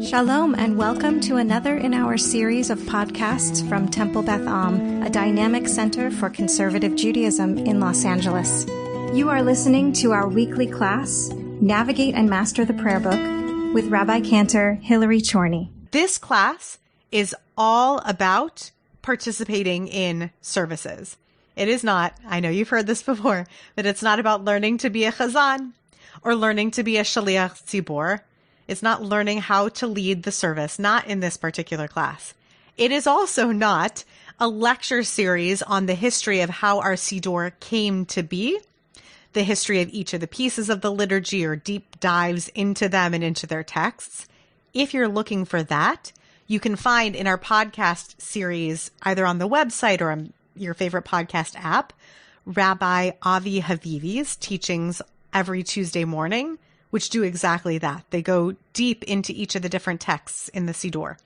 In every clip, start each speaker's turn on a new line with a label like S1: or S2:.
S1: Shalom and welcome to another in our series of podcasts from Temple Beth Am, a dynamic center for conservative Judaism in Los Angeles. You are listening to our weekly class, Navigate and Master the Prayerbook, with Rabbi Cantor Hillary Chorny.
S2: This class is all about participating in services. It is not, I know you've heard this before, but it's not about learning to be a chazan or learning to be a shaliach tzibor. It's not learning how to lead the service, not in this particular class. It is also not a lecture series on the history of how our siddur came to be, the history of each of the pieces of the liturgy or deep dives into them and into their texts. If you're looking for that, you can find in our podcast series, either on the website or on your favorite podcast app, Rabbi Avi Havivi's teachings every Tuesday morning, which do exactly that. They go deep into each of the different texts in the siddur,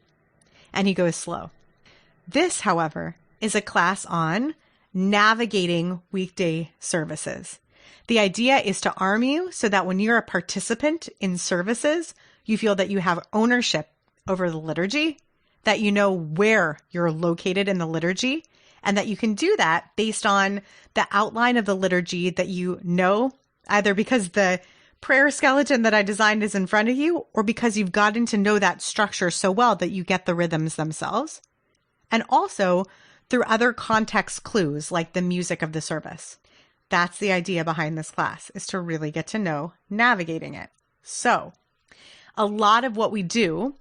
S2: and he goes slow. This, however, is a class on navigating weekday services. The idea is to arm you so that when you're a participant in services, you feel that you have ownership over the liturgy, that you know where you're located in the liturgy, and that you can do that based on the outline of the liturgy that you know, either because the prayer skeleton that I designed is in front of you, or because you've gotten to know that structure so well that you get the rhythms themselves. And also through other context clues like the music of the service. That's the idea behind this class, is to really get to know navigating it. So a lot of what we do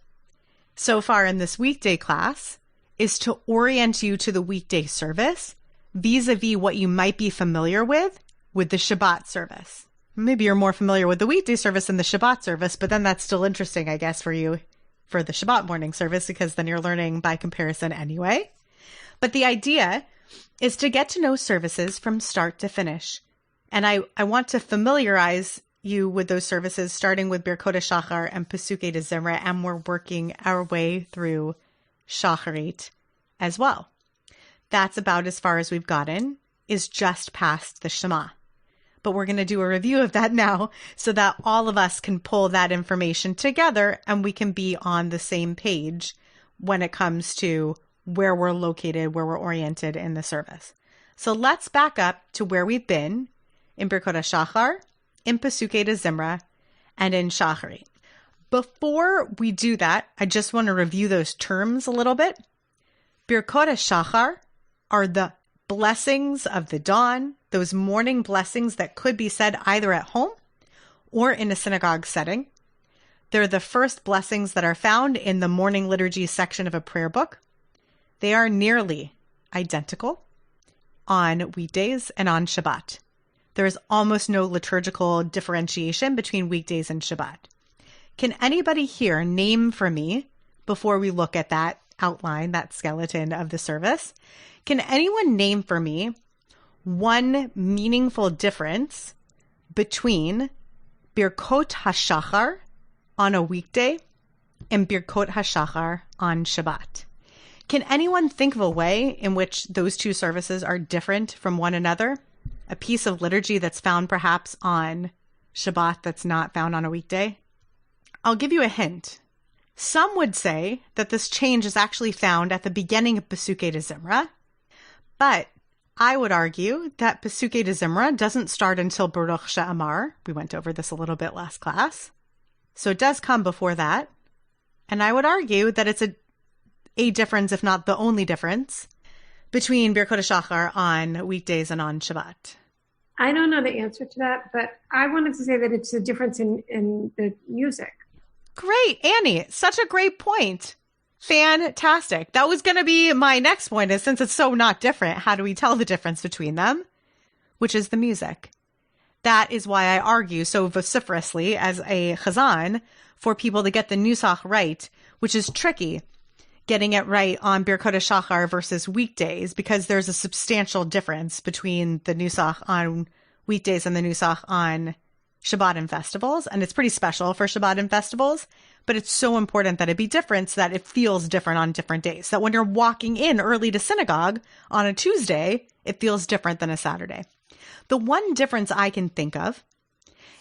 S2: so far in this weekday class is to orient you to the weekday service vis-a-vis what you might be familiar with the Shabbat service. Maybe you're more familiar with the weekday service than the Shabbat service, but then that's still interesting, I guess, for you for the Shabbat morning service, because then you're learning by comparison anyway. But the idea is to get to know services from start to finish. And I want to familiarize you with those services, starting with Birkot HaShachar and Pesukei Zimra, and we're working our way through Shacharit as well. That's about as far as we've gotten, is just past the Shema. But we're going to do a review of that now so that all of us can pull that information together and we can be on the same page when it comes to where we're located, where we're oriented in the service. So let's back up to where we've been in Birkot HaShachar, in Pesukei Zimra, and in Shacharit. Before we do that, I just want to review those terms a little bit. Birkot HaShachar are the blessings of the dawn, those morning blessings that could be said either at home or in a synagogue setting. They're the first blessings that are found in the morning liturgy section of a prayer book. They are nearly identical on weekdays and on Shabbat. There is almost no liturgical differentiation between weekdays and Shabbat. Can anybody here name for me, before we look at that outline, that skeleton of the service, can anyone name for me one meaningful difference between Birkot HaShachar on a weekday and Birkot HaShachar on Shabbat? Can anyone think of a way in which those two services are different from one another? A piece of liturgy that's found perhaps on Shabbat that's not found on a weekday? I'll give you a hint. Some would say that this change is actually found at the beginning of Pesukei Zimra, but I would argue that Pesukei Zimra doesn't start until Baruch She'amar. We went over this a little bit last class. So it does come before that. And I would argue that it's a difference, if not the only difference, between Birkot HaShachar on weekdays and on Shabbat.
S3: I don't know the answer to that, but I wanted to say that it's a difference in the music.
S2: Great, Annie. Such a great point. Fantastic. That was going to be my next point, is since it's so not different, how do we tell the difference between them? Which is the music. That is why I argue so vociferously as a chazan for people to get the nusach right, which is tricky, getting it right on Birkot HaShachar versus weekdays, because there's a substantial difference between the nusach on weekdays and the nusach on Shabbat and festivals. And it's pretty special for Shabbat and festivals. But it's so important that it be different so that it feels different on different days. So that when you're walking in early to synagogue on a Tuesday, it feels different than a Saturday. The one difference I can think of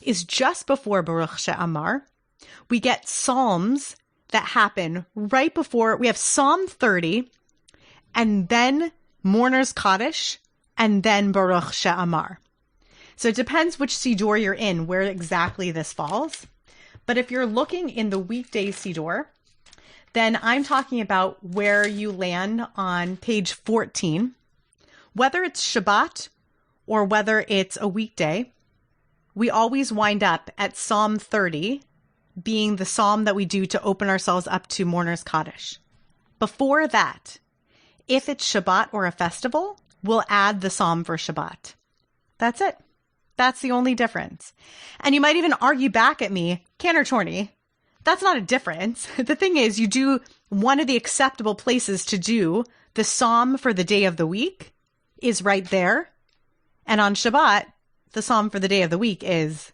S2: is just before Baruch She'amar, we get psalms that happen right before. We have Psalm 30, and then Mourner's Kaddish, and then Baruch She'amar. So it depends which siddur you're in, where exactly this falls. But if you're looking in the weekday siddur, then I'm talking about where you land on page 14. Whether it's Shabbat or whether it's a weekday, we always wind up at Psalm 30, being the psalm that we do to open ourselves up to Mourner's Kaddish. Before that, if it's Shabbat or a festival, we'll add the psalm for Shabbat. That's it. That's the only difference. And you might even argue back at me, Cantor Chorny, that's not a difference. The thing is, you do one of the acceptable places to do the psalm for the day of the week is right there. And on Shabbat, the psalm for the day of the week is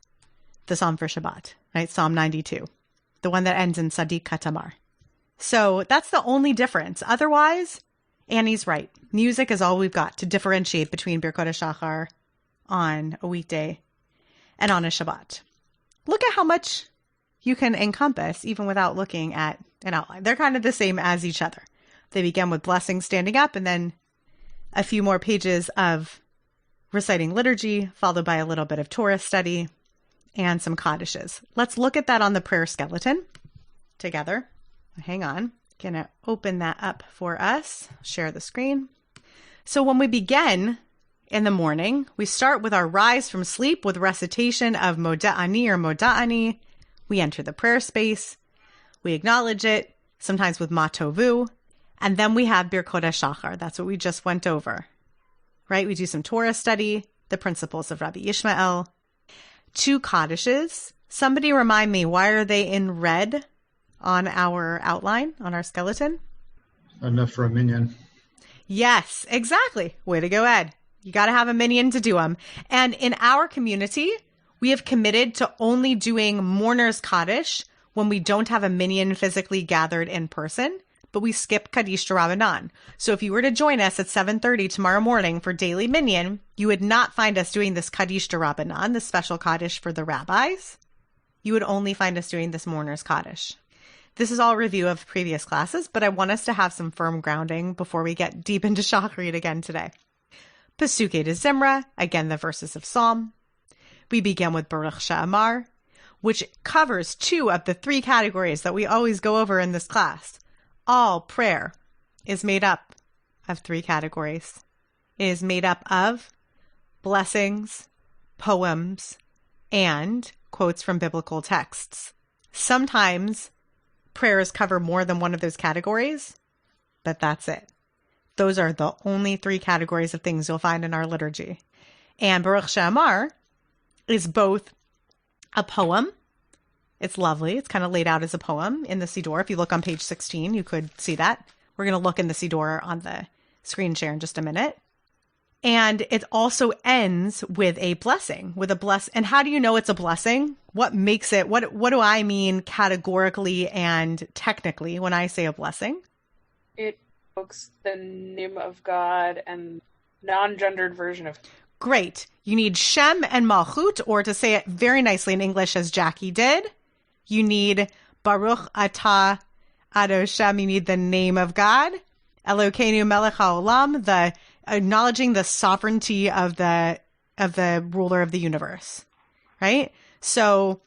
S2: the psalm for Shabbat, right? Psalm 92, the one that ends in Sadiq Katamar. So that's the only difference. Otherwise, Annie's right. Music is all we've got to differentiate between Birkot HaShachar on a weekday and on a Shabbat. Look at how much you can encompass even without looking at an outline. They're kind of the same as each other. They begin with blessings standing up and then a few more pages of reciting liturgy, followed by a little bit of Torah study and some Kaddishes. Let's look at that on the prayer skeleton together. Hang on. Gonna open that up for us. Share the screen. So when we begin in the morning, we start with our rise from sleep with recitation of Moda'ani or Moda'ani. We enter the prayer space. We acknowledge it, sometimes with Matovu. And then we have Birkot HaShachar. That's what we just went over, right? We do some Torah study, the principles of Rabbi Yishmael. 2 Kaddishes. Somebody remind me, why are they in red on our outline, on our skeleton?
S4: Enough for a minyan.
S2: Yes, exactly. Way to go, Ed. You got to have a minyan to do them. And in our community, we have committed to only doing Mourner's Kaddish when we don't have a minyan physically gathered in person, but we skip Kaddish D'Rabbanan. So if you were to join us at 7:30 tomorrow morning for daily minyan, you would not find us doing this Kaddish D'Rabbanan, the special Kaddish for the rabbis. You would only find us doing this Mourner's Kaddish. This is all a review of previous classes, but I want us to have some firm grounding before we get deep into Shachrit again today. Pesukei de Zimra, again the verses of Psalm. We begin with Baruch She'amar, which covers 2 of the 3 categories that we always go over in this class. All prayer is made up of 3 categories. It is made up of blessings, poems, and quotes from biblical texts. Sometimes prayers cover more than one of those categories, but that's it. Those are the only 3 categories of things you'll find in our liturgy. And Baruch She'amar is both a poem. It's lovely. It's kind of laid out as a poem in the siddur. If you look on page 16, you could see that. We're going to look in the siddur on the screen share in just a minute. And it also ends with a blessing, And how do you know it's a blessing? What makes it? What do I mean categorically and technically when I say a blessing?
S5: It invokes the name of God and non-gendered version of.
S2: Great. You need Shem and Malchut, or to say it very nicely in English as Jackie did, you need Baruch Atah Adoshem. You need the name of God. Elokeinu Melech HaOlam, the acknowledging the sovereignty of the ruler of the universe, right? So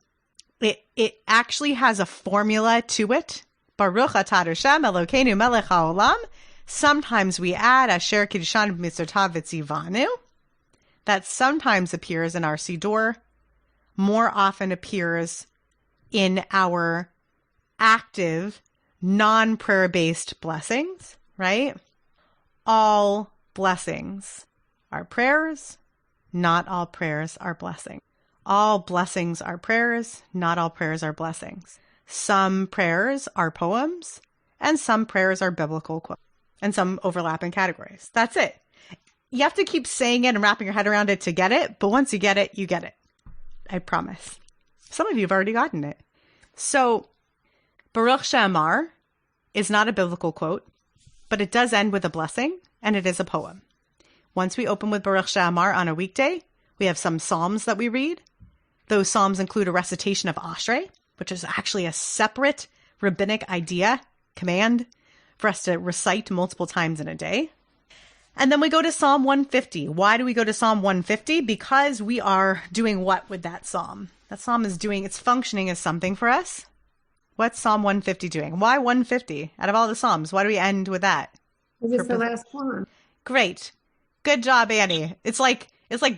S2: it actually has a formula to it. Baruch Atah Adoshem Elokeinu Melech HaOlam. Sometimes we add Asher Kiddushan B'mitzvotav V'tzivanu. That sometimes appears in our siddur, more often appears in our active, non-prayer-based blessings, right? All blessings are prayers, not all prayers are blessings. All blessings are prayers, not all prayers are blessings. Some prayers are poems, and some prayers are biblical quotes, and some overlap in categories. That's it. You have to keep saying it and wrapping your head around it to get it, but once you get it, you get it. I promise. Some of you have already gotten it. So, Baruch She'amar is not a biblical quote, but it does end with a blessing, and it is a poem. Once we open with Baruch She'amar on a weekday, we have some psalms that we read. Those psalms include a recitation of Ashrei, which is actually a separate rabbinic idea, command, for us to recite multiple times in a day. And then we go to Psalm 150. Why do we go to Psalm 150? Because we are doing what with that psalm? That psalm is doing, it's functioning as something for us. What's Psalm 150 doing? Why 150? Out of all the psalms, why do we end with that?
S3: Because it's the last one.
S2: Great. Good job, Annie. It's like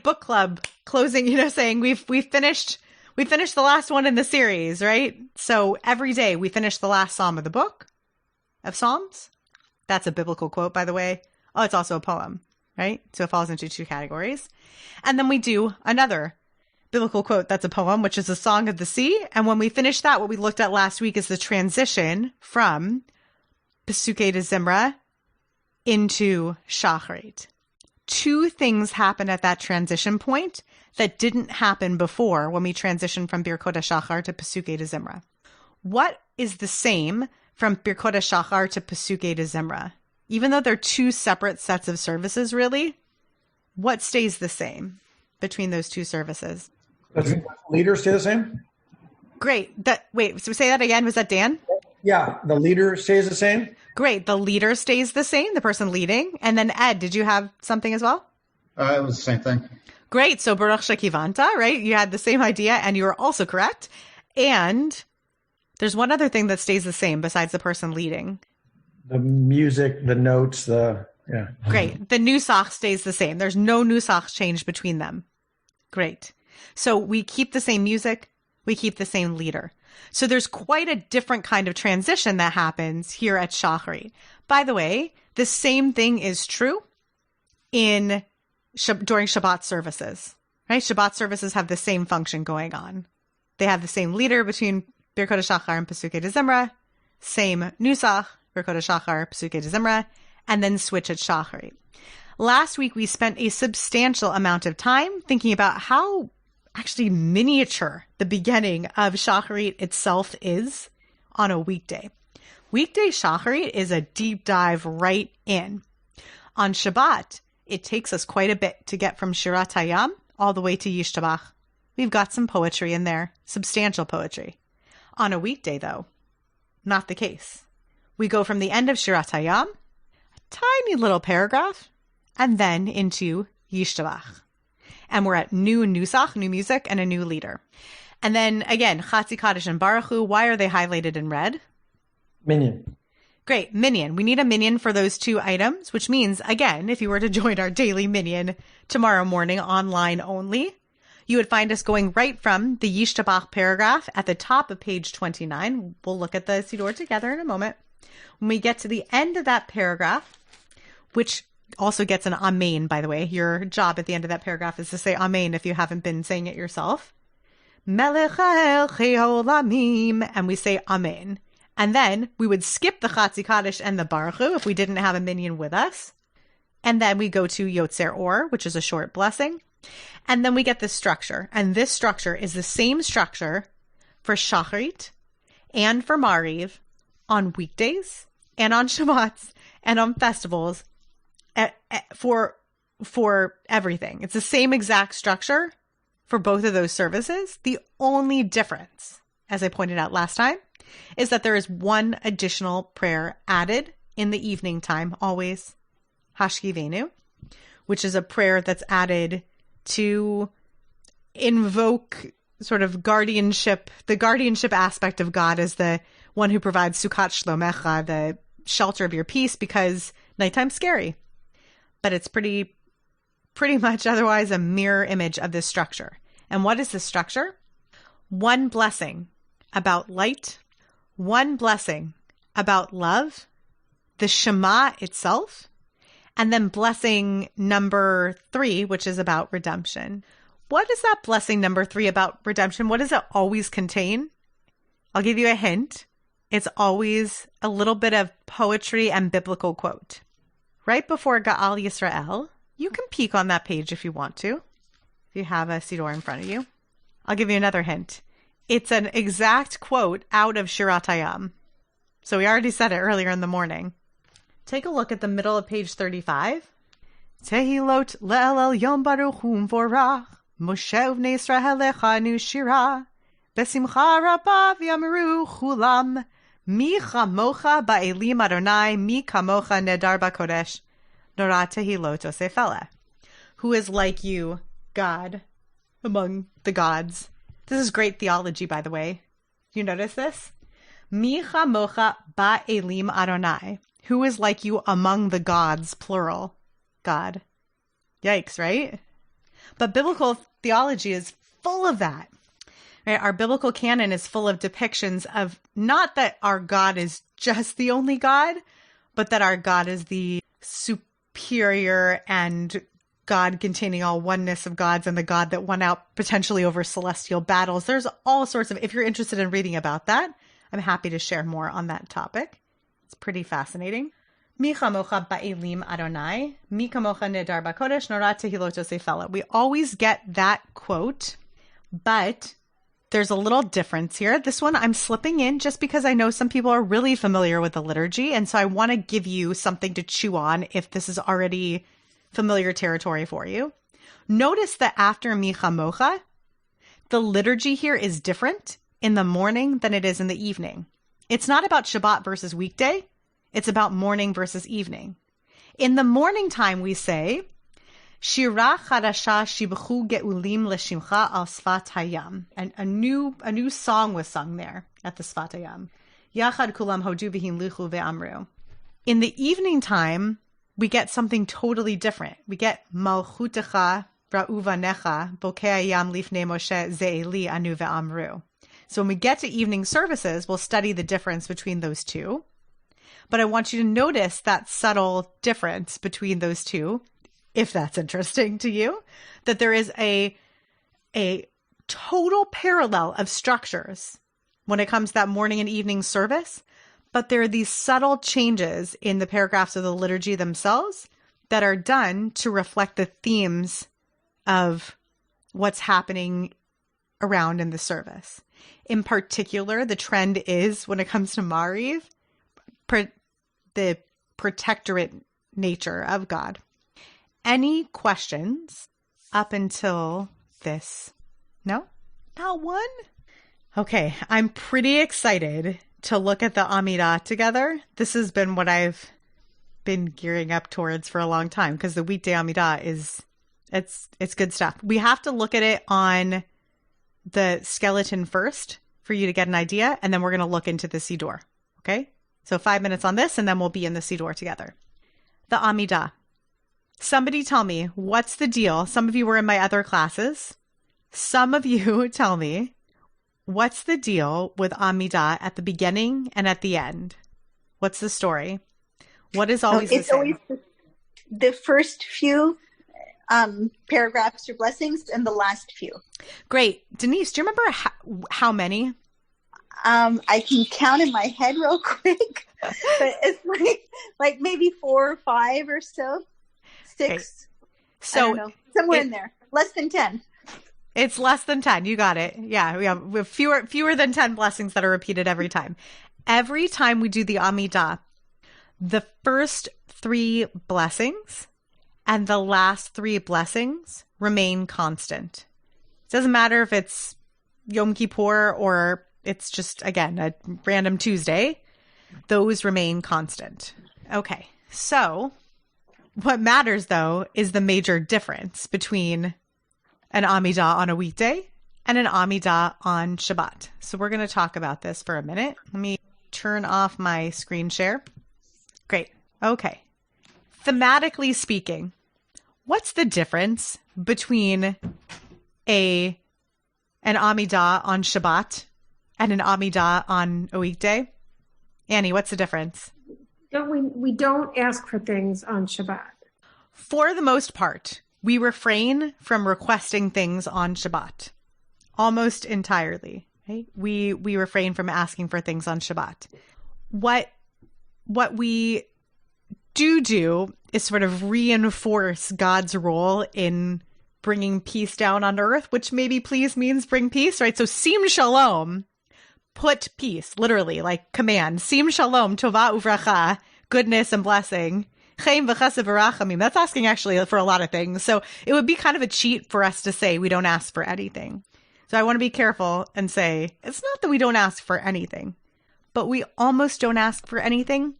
S2: book club closing, saying we finished the last one in the series, right? So every day we finish the last psalm of the book of Psalms. That's a biblical quote, by the way. Oh, it's also a poem, right? So it falls into two categories. And then we do another biblical quote that's a poem, which is a Song of the Sea. And when we finish that, what we looked at last week is the transition from Pesukei de Zimra into Shacharit. Two things happen at that transition point that didn't happen before when we transitioned from Birkot HaShachar to Pesukei de Zimra. What is the same from Birkot HaShachar to Pesukei de Zimra? Even though they're two separate sets of services, really, what stays the same between those two services?
S6: Does the leader stay the same?
S2: Great. So say that again. Was that Dan?
S6: Yeah, the leader stays the same.
S2: Great. The leader stays the same, the person leading. And then Ed, did you have something as well?
S4: It was the same thing.
S2: Great. So Baruch Shekivanta, right? You had the same idea and you were also correct. And there's one other thing that stays the same besides the person leading.
S6: The music, the notes, yeah.
S2: Great. The nusach stays the same. There's no nusach change between them. Great. So we keep the same music. We keep the same leader. So there's quite a different kind of transition that happens here at Shacharit. By the way, the same thing is true during Shabbat services, right? Shabbat services have the same function going on. They have the same leader between Birkot HaShachar and Pesukei de Zimra, same nusach, Birkot HaShachar, Pesukei de Zimra, and then switch at Shacharit. Last week, we spent a substantial amount of time thinking about how actually miniature the beginning of Shacharit itself is on a weekday. Weekday Shacharit is a deep dive right in. On Shabbat, it takes us quite a bit to get from Shirat Hayam all the way to Yishtabach. We've got some poetry in there, substantial poetry. On a weekday, though, not the case. We go from the end of Shirat Hayam, a tiny little paragraph, and then into Yishtabach. And we're at new nusach, new music, and a new leader. And then again, Chatzi Kaddish and Baruch Hu, why are they highlighted in red?
S6: Minyan.
S2: Great, minyan. We need a minyan for those two items, which means, again, if you were to join our daily minyan tomorrow morning online only, you would find us going right from the Yishtabach paragraph at the top of page 29. We'll look at the siddur together in a moment. When we get to the end of that paragraph, which also gets an amen, by the way. Your job at the end of that paragraph is to say amen if you haven't been saying it yourself. Melech haolamim, and we say amen. And then we would skip the Chatzi Kaddish and the Baruch Hu if we didn't have a minyan with us. And then we go to Yotzer Or, which is a short blessing. And then we get this structure. And this structure is the same structure for Shacharit and for Mariv on weekdays and on Shabbats and on festivals for everything. It's the same exact structure for both of those services. The only difference, as I pointed out last time, is that there is one additional prayer added in the evening time, always, Hashkivenu, which is a prayer that's added to invoke sort of guardianship, the guardianship aspect of God as the one who provides Sukkot Shlomecha, the shelter of your peace, because nighttime's scary. But it's pretty much otherwise a mirror image of this structure. And what is this structure? One blessing about light, one blessing about love, the Shema itself, and then blessing number 3, which is about redemption. What is that blessing number 3 about redemption? What does it always contain? I'll give you a hint. It's always a little bit of poetry and biblical quote. Right before Ga'al Yisrael, you can peek on that page if you want to, if you have a siddur in front of you. I'll give you another hint. It's an exact quote out of Shirat Hayam. So we already said it earlier in the morning. Take a look at the middle of page 35. Tehilot le'el yom baruchum vorach, Moshe uvnei Yisrael lechanu shira, besimcha rabba v'yamru chulam, Mi chamocha ba'elim Adonai, mi kamocha nedar b'kodesh, nora tehilot osefela. Who is like you, God, among the gods? This is great theology, by the way. You notice this? Mi chamocha ba'elim Adonai. Who is like you among the gods, plural, God. Yikes, right? But biblical theology is full of that. Right? Our biblical canon is full of depictions of not that our God is just the only God, but that our God is the superior and God containing all oneness of gods and the God that won out potentially over celestial battles. There's all sorts of, if you're interested in reading about that, I'm happy to share more on that topic. It's pretty fascinating. Mi chamocha ba'elim Adonai, mi kamocha nedar b'kodesh, nora tehilot osefela. We always get that quote, but there's a little difference here. This one I'm slipping in just because I know some people are really familiar with the liturgy, and so I want to give you something to chew on if this is already familiar territory for you. Notice that after mi chamocha, the liturgy here is different in the morning than it is in the evening. It's not about Shabbat versus weekday. It's about morning versus evening. In the morning time, we say, Shira chadasha shibchu geulim leshimcha al sfat hayam. And a new song was sung there at the sfat hayam. Yachad kulam hodu v'him lichu ve'amru. In the evening time, we get something totally different. We get malchutecha ra'u vanecha bokei hayam lifnei Moshe ze'eli anu ve'amru. So when we get to evening services, we'll study the difference between those two. But I want you to notice that subtle difference between those two, if that's interesting to you, that there is a total parallel of structures when it comes to that morning and evening service. But there are these subtle changes in the paragraphs of the liturgy themselves that are done to reflect the themes of what's happening around in the service. In particular, the trend is, when it comes to Mariv, the protectorate nature of God. Any questions up until this? No? Not one? Okay, I'm pretty excited to look at the Amidah together. This has been what I've been gearing up towards for a long time, because the weekday Amidah it's good stuff. We have to look at it on the skeleton first for you to get an idea, and then we're going to look into the siddur. Okay? So 5 minutes on this, and then we'll be in the siddur together. The Amidah. Somebody tell me, what's the deal? Some of you were in my other classes. Some of you tell me, what's the deal with Amidah at the beginning and at the end? What's the story? What is always the same?
S7: It's always the first few paragraphs or blessings and the last few.
S2: Great. Denise, do you remember how many?
S7: I can count in my head real quick, but it's like maybe 4 or 5 or so. 6. Okay.
S2: So
S7: I don't know, somewhere in there. Less than 10.
S2: It's less than 10. You got it. Yeah, we have fewer than 10 blessings that are repeated every time. Every time we do the Amidah, the first 3 blessings and the last 3 blessings remain constant. It doesn't matter if it's Yom Kippur or it's just, again, a random Tuesday. Those remain constant. Okay, so what matters, though, is the major difference between an Amidah on a weekday and an Amidah on Shabbat. So we're going to talk about this for a minute. Let me turn off my screen share. Great. Okay. Thematically speaking, what's the difference between an Amidah on Shabbat and an Amidah on a weekday? Annie, what's the difference?
S3: We don't ask for things on Shabbat.
S2: For the most part, we refrain from requesting things on Shabbat almost entirely. Right? We refrain from asking for things on Shabbat. What we do is sort of reinforce God's role in bringing peace down on earth, which maybe please means bring peace, right? So sim shalom, put peace, literally, like command. Sim shalom, tova uvracha, goodness and blessing. Chaim v'chesed v'rachamim. That's asking actually for a lot of things. So it would be kind of a cheat for us to say we don't ask for anything. So I want to be careful and say it's not that we don't ask for anything, but we almost don't ask for anything.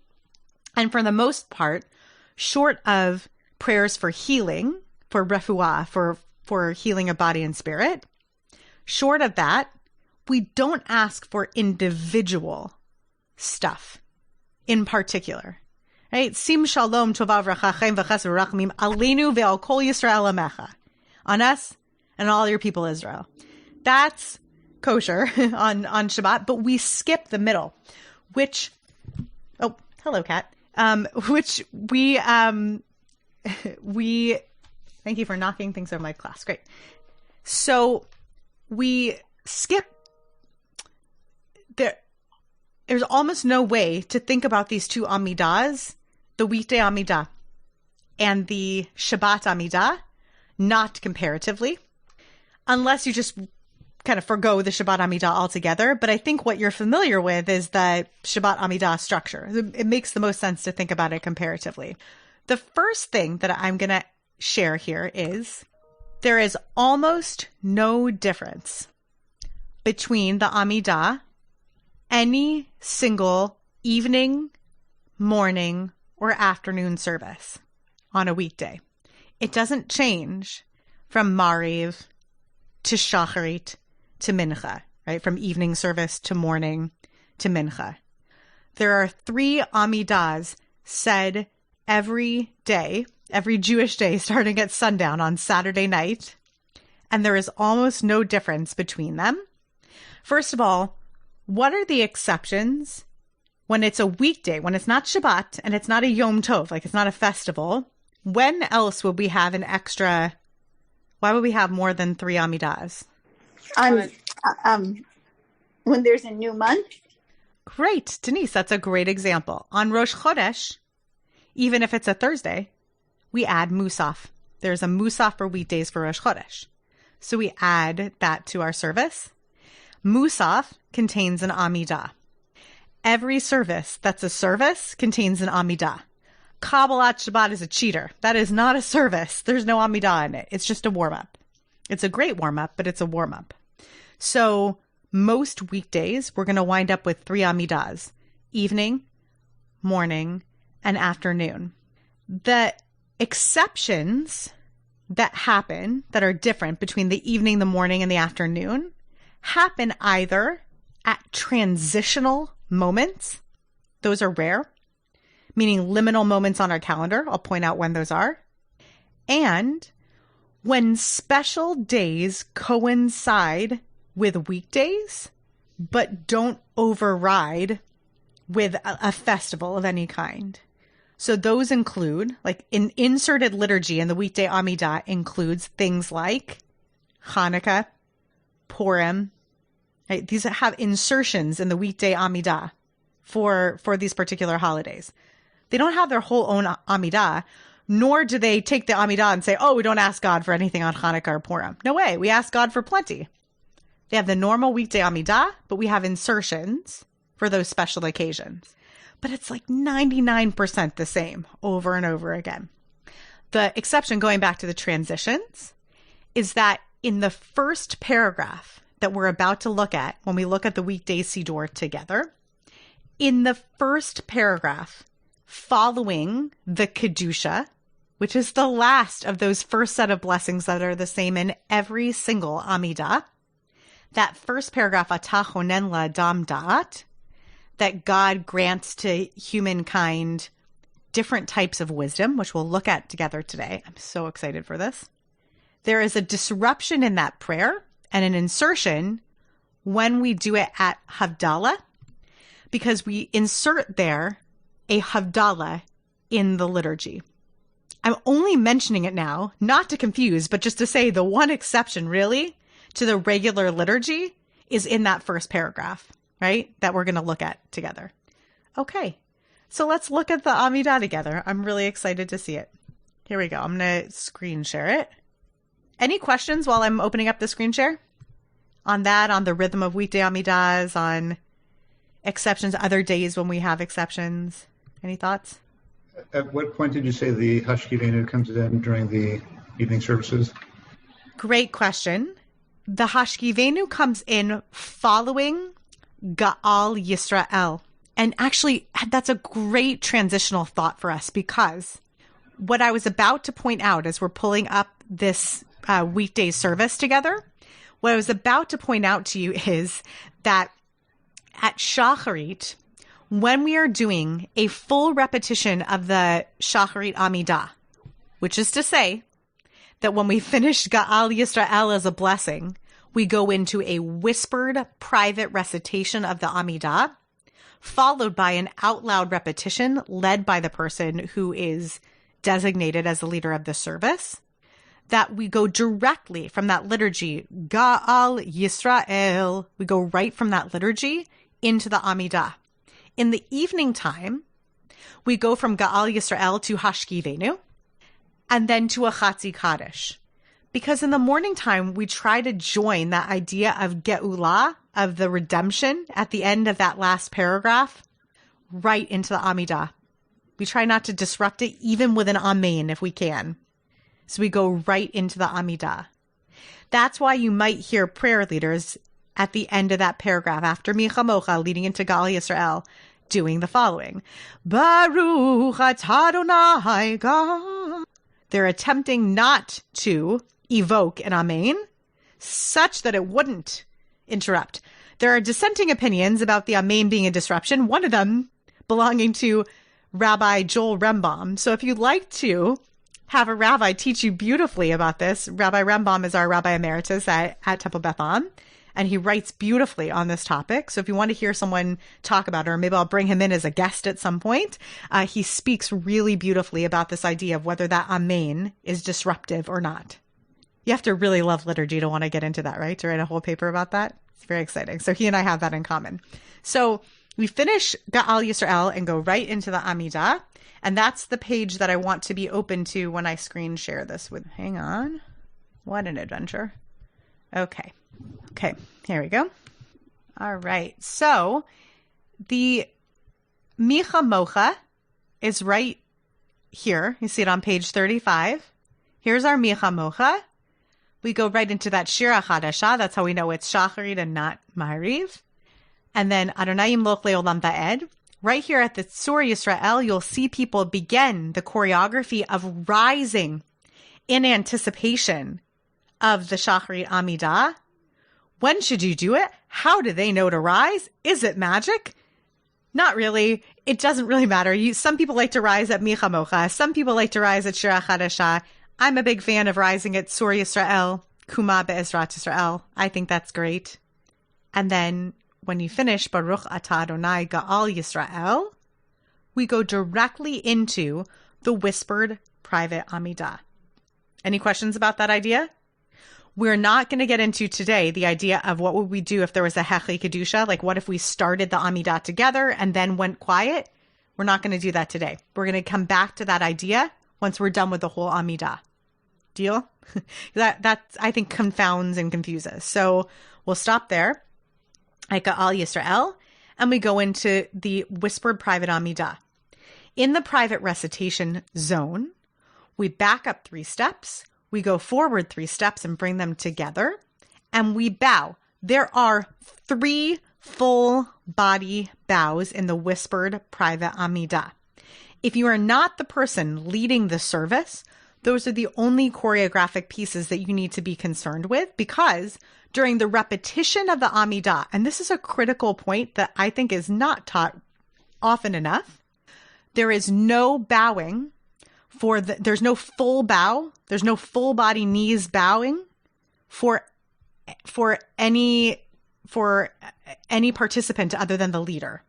S2: And for the most part, short of prayers for healing, for refuah, for healing of body and spirit, short of that, we don't ask for individual stuff in particular. Right? Sim shalom tova v'chachem v'chesed v'rachmim aleinu ve'al kol Yisrael amecha. On us and all your people Israel. That's kosher on Shabbat, but we skip the middle, which, oh, hello, Kat. Which we, thank you for knocking things over my class. Great. So we skip there's almost no way to think about these two Amidahs, the weekday Amidah and the Shabbat Amidah, not comparatively, unless you just kind of forgo the Shabbat Amidah altogether. But I think what you're familiar with is the Shabbat Amidah structure. It makes the most sense to think about it comparatively. The first thing that I'm going to share here is there is almost no difference between the Amidah any single evening, morning, or afternoon service on a weekday. It doesn't change from Mariv to Shacharit to Mincha, right? From evening service to morning to Mincha. There are 3 Amidahs said every day, every Jewish day, starting at sundown on Saturday night, and there is almost no difference between them. First of all, what are the exceptions when it's a weekday, when it's not Shabbat and it's not a Yom Tov, like it's not a festival? When else would we have an extra? Why would we have more than 3 Amidahs?
S7: When there's a new month.
S2: Great, Denise, that's a great example. On Rosh Chodesh, even if it's a Thursday, we add Musaf. There's a Musaf for weekdays for Rosh Chodesh. So we add that to our service. Musaf contains an Amidah. Every service that's a service contains an Amidah. Kabbalat Shabbat is a cheater. That is not a service. There's no Amidah in it. It's just a warm-up. It's a great warm-up, but it's a warm-up. So most weekdays, we're going to wind up with 3 Amidahs: evening, morning, and afternoon. The exceptions that happen that are different between the evening, the morning, and the afternoon happen either at transitional moments. Those are rare, meaning liminal moments on our calendar. I'll point out when those are. And when special days coincide with weekdays, but don't override with a festival of any kind. So those include, like, an inserted liturgy in the weekday Amidah includes things like Hanukkah, Purim, right? These have insertions in the weekday Amidah for these particular holidays. They don't have their whole own Amidah, nor do they take the Amidah and say, oh, we don't ask God for anything on Hanukkah or Purim. No way. We ask God for plenty. They have the normal weekday Amidah, but we have insertions for those special occasions. But it's like 99% the same over and over again. The exception, going back to the transitions, is that in the first paragraph that we're about to look at, when we look at the weekday siddur together, in the first paragraph following the Kedusha, which is the last of those first set of blessings that are the same in every single Amidah, that first paragraph, Atah chonen la'adam da'at, that God grants to humankind different types of wisdom, which we'll look at together today. I'm so excited for this. There is a disruption in that prayer and an insertion when we do it at Havdalah, because we insert there a Havdalah in the liturgy. I'm only mentioning it now, not to confuse, but just to say the one exception really to the regular liturgy is in that first paragraph, right? That we're going to look at together. Okay. So let's look at the Amidah together. I'm really excited to see it. Here we go. I'm going to screen share it. Any questions while I'm opening up the screen share? On that, on the rhythm of weekday Amidahs, on exceptions, other days when we have exceptions. Any thoughts?
S4: At what point did you say the Hashkivenu comes in during the evening services?
S2: Great question. The Hashkivenu comes in following Ga'al Yisrael. And actually, that's a great transitional thought for us, because what I was about to point out as we're pulling up this weekday service together, what I was about to point out to you is that at Shacharit, when we are doing a full repetition of the Shacharit Amidah, which is to say that when we finish Ga'al Yisrael as a blessing, we go into a whispered private recitation of the Amidah, followed by an out loud repetition led by the person who is designated as the leader of the service, that we go directly from that liturgy, Ga'al Yisrael, we go right from that liturgy into the Amidah. In the evening time, we go from Ga'al Yisrael to Hashkivenu, and then to a Chatzi Kaddish. Because in the morning time, we try to join that idea of Ge'ulah, of the redemption at the end of that last paragraph, right into the Amidah. We try not to disrupt it, even with an Amen if we can. So we go right into the Amidah. That's why you might hear prayer leaders at the end of that paragraph, after Micha Mocha, leading into Ga'al Yisrael, doing the following. Baruch atah Adonai God. They're attempting not to evoke an Amen such that it wouldn't interrupt. There are dissenting opinions about the Amen being a disruption, one of them belonging to Rabbi Joel Rembam. So if you'd like to have a rabbi teach you beautifully about this, Rabbi Rembam is our Rabbi Emeritus at Temple Beth Am, and he writes beautifully on this topic. So if you want to hear someone talk about it, or maybe I'll bring him in as a guest at some point, he speaks really beautifully about this idea of whether that Amen is disruptive or not. You have to really love liturgy to want to get into that, right? To write a whole paper about that. It's very exciting. So he and I have that in common. So we finish Ga'al Yisrael and go right into the Amidah. And that's the page that I want to be open to when I screen share this with. Hang on. What an adventure. Okay. Here we go. All right. So the Micha Mocha is right here. You see it on page 35. Here's our Micha Mocha. We go right into that Shira Chadasha. That's how we know it's Shacharit and not Ma'ariv. And then Adonai Yimloch Le'olam Va'ed. Right here at the Tzur Yisrael, you'll see people begin the choreography of rising in anticipation of the Shacharit Amidah. When should you do it? How do they know to rise? Is it magic? Not really. It doesn't really matter. Some people like to rise at Micha Mocha. Some people like to rise at Shira Chadasha. I'm a big fan of rising at Tzur Yisrael, Kuma Be'ezrat Yisrael. I think that's great. And then when you finish Baruch atah Adonai Ga'al Yisrael, we go directly into the whispered private Amidah. Any questions about that idea? We're not going to get into today the idea of what would we do if there was a Hechli Kedusha, like what if we started the Amidah together and then went quiet? We're not going to do that today. We're going to come back to that idea once we're done with the whole Amidah. Deal? that I think confounds and confuses. So we'll stop there at Ga'al Yisrael, and we go into the whispered private Amidah. In the private recitation zone, we back up 3 steps, we go forward 3 steps and bring them together, and we bow. There are 3 full body bows in the whispered private Amidah. If you are not the person leading the service, those are the only choreographic pieces that you need to be concerned with, because during the repetition of the Amidah, and this is a critical point that I think is not taught often enough, there is no bowing there's no full bow, there's no full body knees bowing for any participant other than the leader.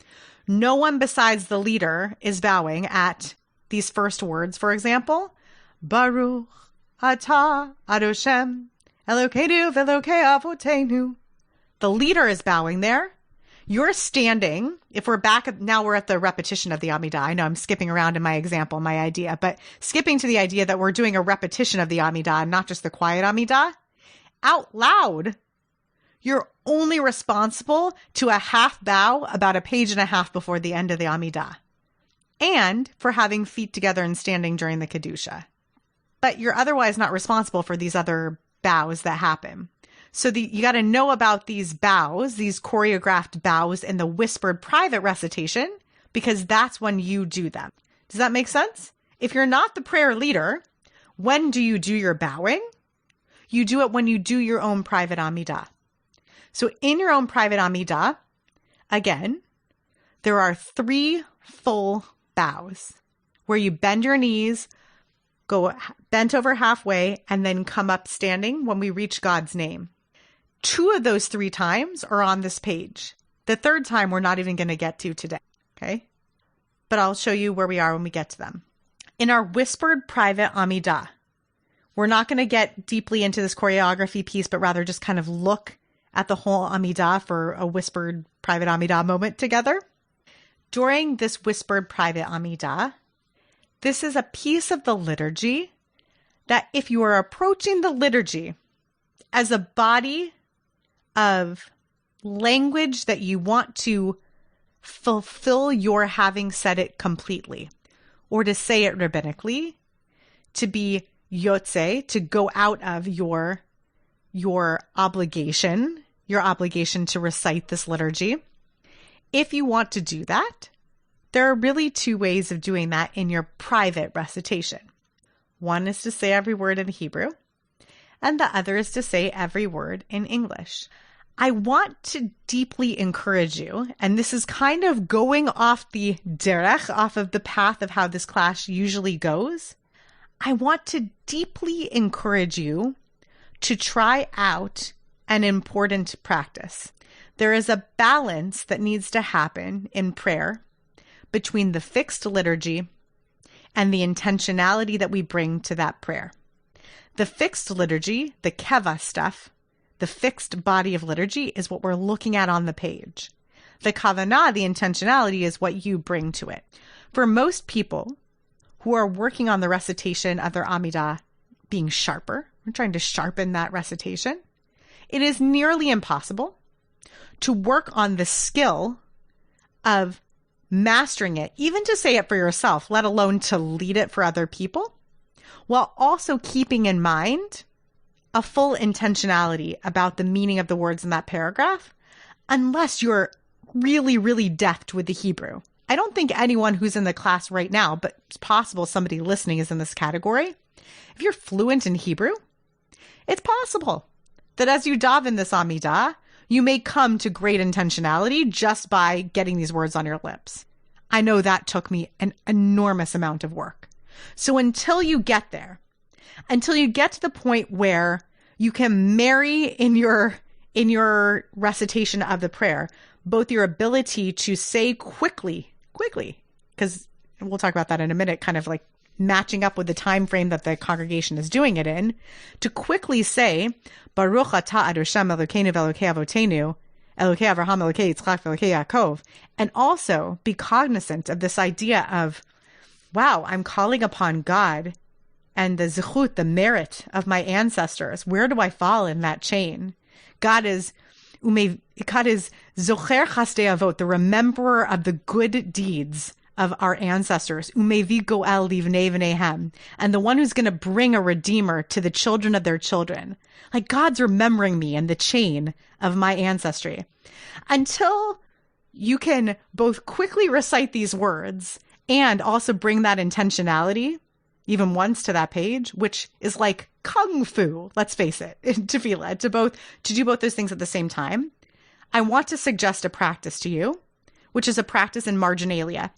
S2: No one besides the leader is bowing at these first words, for example, Baruch atah Adoshem Elokeinu v'Elokei Avotenu. The leader is bowing there. You're standing. If we're back, now we're at the repetition of the Amidah. I know I'm skipping around in my example, my idea, but skipping to the idea that we're doing a repetition of the Amidah, not just the quiet Amidah. Out loud, you're only responsible to a half bow about a page and a half before the end of the Amidah, and for having feet together and standing during the Kedusha. But you're otherwise not responsible for these other bows that happen. So you got to know about these bows, these choreographed bows in the whispered private recitation, because that's when you do them. Does that make sense? If you're not the prayer leader, when do you do your bowing? You do it when you do your own private Amidah. So in your own private Amidah, again, there are 3 full bows where you bend your knees, go bent over halfway, and then come up standing when we reach God's name. 2 of those 3 times are on this page. The 3rd time we're not even going to get to today, okay? But I'll show you where we are when we get to them. In our whispered private Amidah, we're not going to get deeply into this choreography piece, but rather just kind of look at the whole Amidah for a whispered private Amidah moment together. During this whispered private Amidah, this is a piece of the liturgy that if you are approaching the liturgy as a body of language that you want to fulfill your having said it completely, or to say it rabbinically, to be yotze, to go out of your obligation to recite this liturgy. If you want to do that, there are really 2 ways of doing that in your private recitation. One is to say every word in Hebrew, and the other is to say every word in English. I want to deeply encourage you, and this is kind of going off the derech, off of the path of how this class usually goes. I want to deeply encourage you to try out an important practice. There is a balance that needs to happen in prayer between the fixed liturgy and the intentionality that we bring to that prayer. The fixed liturgy, the keva stuff, the fixed body of liturgy is what we're looking at on the page. The kavanah, the intentionality, is what you bring to it. For most people who are working on the recitation of their Amidah being sharper, we're trying to sharpen that recitation, it is nearly impossible to work on the skill of mastering it, even to say it for yourself, let alone to lead it for other people, while also keeping in mind a full intentionality about the meaning of the words in that paragraph, unless you're really, really deft with the Hebrew. I don't think anyone who's in the class right now, but it's possible somebody listening is in this category. If you're fluent in Hebrew, it's possible that as you daven this Amidah, you may come to great intentionality just by getting these words on your lips. I know that took me an enormous amount of work. So until you get there, until you get to the point where you can marry in your recitation of the prayer, both your ability to say quickly, because we'll talk about that in a minute, kind of like matching up with the time frame that the congregation is doing it in, to quickly say, Baruch atah Adonai Elokeinu v'Elokei Avotenu, Elokei Avraham, Elokei Yitzchak, Elokei Yaakov, and also be cognizant of this idea of, wow, I'm calling upon God and the zechut, the merit of my ancestors. Where do I fall in that chain? God is zocher chasdei avot, the rememberer of the good deeds of our ancestors, umevi goel livnei v'neihem, and the one who's going to bring a redeemer to the children of their children. Like God's remembering me in the chain of my ancestry. Until you can both quickly recite these words and also bring that intentionality even once to that page, which is like kung fu, let's face it, tefillah, to do both those things at the same time. I want to suggest a practice to you, which is a practice in marginalia.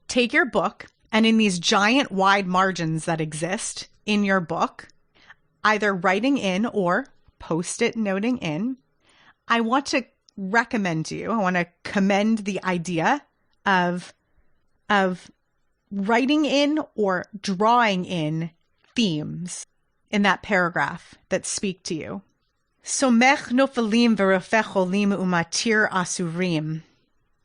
S2: Take your book, and in these giant wide margins that exist in your book, either writing in or post-it noting in, I want to recommend to you, I want to commend the idea of writing in or drawing in themes in that paragraph that speak to you. Somech nofalim v'rofech cholim umatir asurim.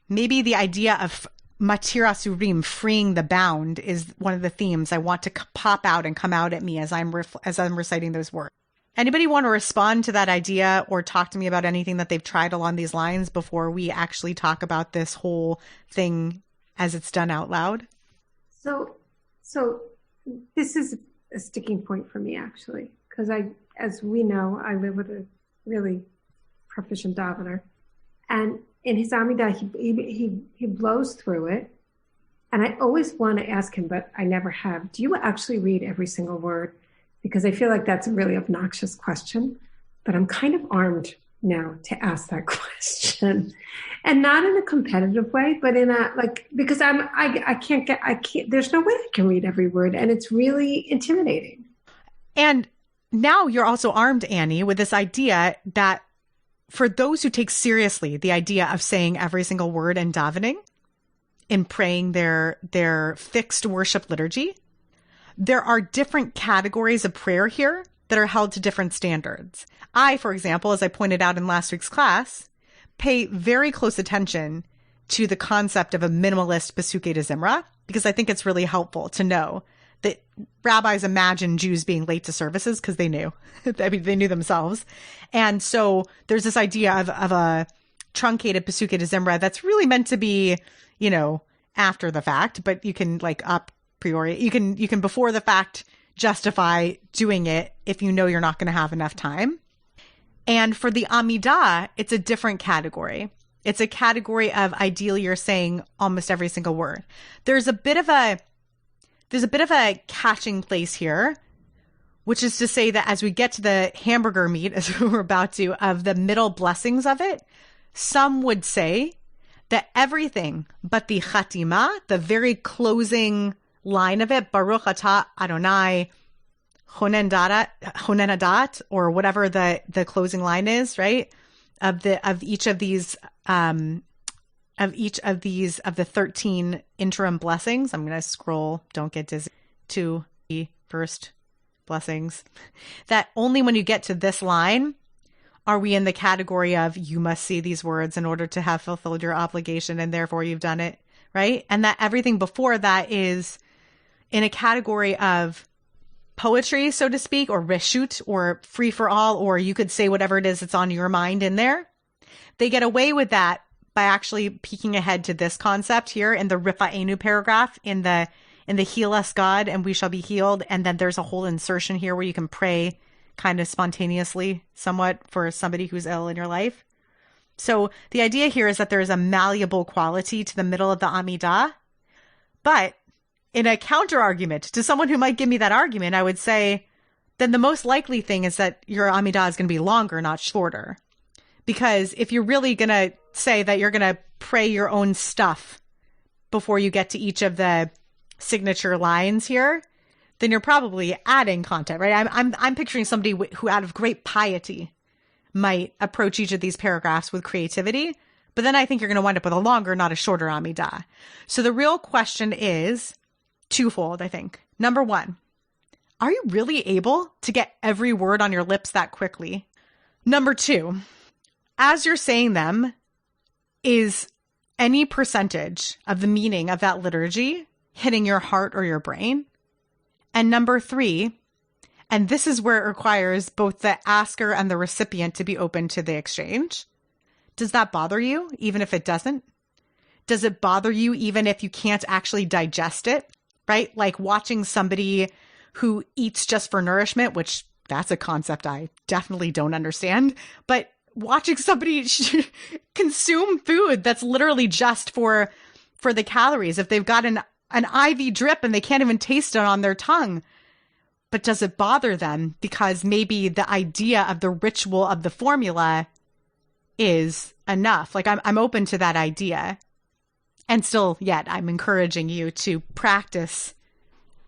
S2: Maybe the idea of matir asurim, freeing the bound, is one of the themes I want to pop out and come out at me as I'm reciting those words. Anybody want to respond to that idea or talk to me about anything that they've tried along these lines before we actually talk about this whole thing as it's done out loud?
S3: So this is a sticking point for me, actually, because as we know, I live with a really proficient davener. And in his Amidah, he blows through it. And I always want to ask him, but I never have. Do you actually read every single word? Because I feel like that's a really obnoxious question, but I'm kind of armed now to ask that question, and not in a competitive way, but in a because I can't. There's no way I can read every word, and it's really intimidating.
S2: And now you're also armed, Annie, with this idea that for those who take seriously the idea of saying every single word in davening, in praying their fixed worship liturgy, there are different categories of prayer here that are held to different standards. I, for example, as I pointed out in last week's class, pay very close attention to the concept of a minimalist Pesukei de Zimra, because I think it's really helpful to know that rabbis imagine Jews being late to services because they knew. I mean, they knew themselves. And so there's this idea of a truncated Pesukei de Zimra that's really meant to be, after the fact, but you can a priori, you can before the fact justify doing it if you know you're not going to have enough time. And for the Amidah, it's a different category. It's a category of ideally you're saying almost every single word. There's a bit of a catching place here, which is to say that as we get to the hamburger meat, as we're about to, of the middle blessings of it, some would say that everything but the chatima, the very closing line of it, Baruch atah Adonai Chonen Hadat, or whatever the closing line is, right? Of each of the 13 interim blessings. I'm going to scroll, don't get dizzy, to the first blessings. That only when you get to this line are we in the category of you must see these words in order to have fulfilled your obligation and therefore you've done it, right? And that everything before that is in a category of poetry, so to speak, or reshut, or free for all, or you could say whatever it is that's on your mind in there. They get away with that by actually peeking ahead to this concept here in the Rifa'enu paragraph in the heal us God and we shall be healed. And then there's a whole insertion here where you can pray kind of spontaneously somewhat for somebody who's ill in your life. So the idea here is that there is a malleable quality to the middle of the Amidah. But in a counter argument to someone who might give me that argument, I would say then the most likely thing is that your Amidah is going to be longer, not shorter. Because if you're really going to say that you're going to pray your own stuff before you get to each of the signature lines here, then you're probably adding content, right? I'm picturing somebody who out of great piety might approach each of these paragraphs with creativity, but then I think you're going to wind up with a longer, not a shorter Amidah. So the real question is twofold, I think. Number one, are you really able to get every word on your lips that quickly? Number two, as you're saying them, is any percentage of the meaning of that liturgy hitting your heart or your brain? And number three, and this is where it requires both the asker and the recipient to be open to the exchange. Does that bother you, even if it doesn't? Does it bother you even if you can't actually digest it, right? Like watching somebody who eats just for nourishment, which that's a concept I definitely don't understand, but watching somebody consume food that's literally just for the calories. If they've got an IV drip and they can't even taste it on their tongue, but does it bother them because maybe the idea of the ritual of the formula is enough? Like I'm open to that idea. And still yet I'm encouraging you to practice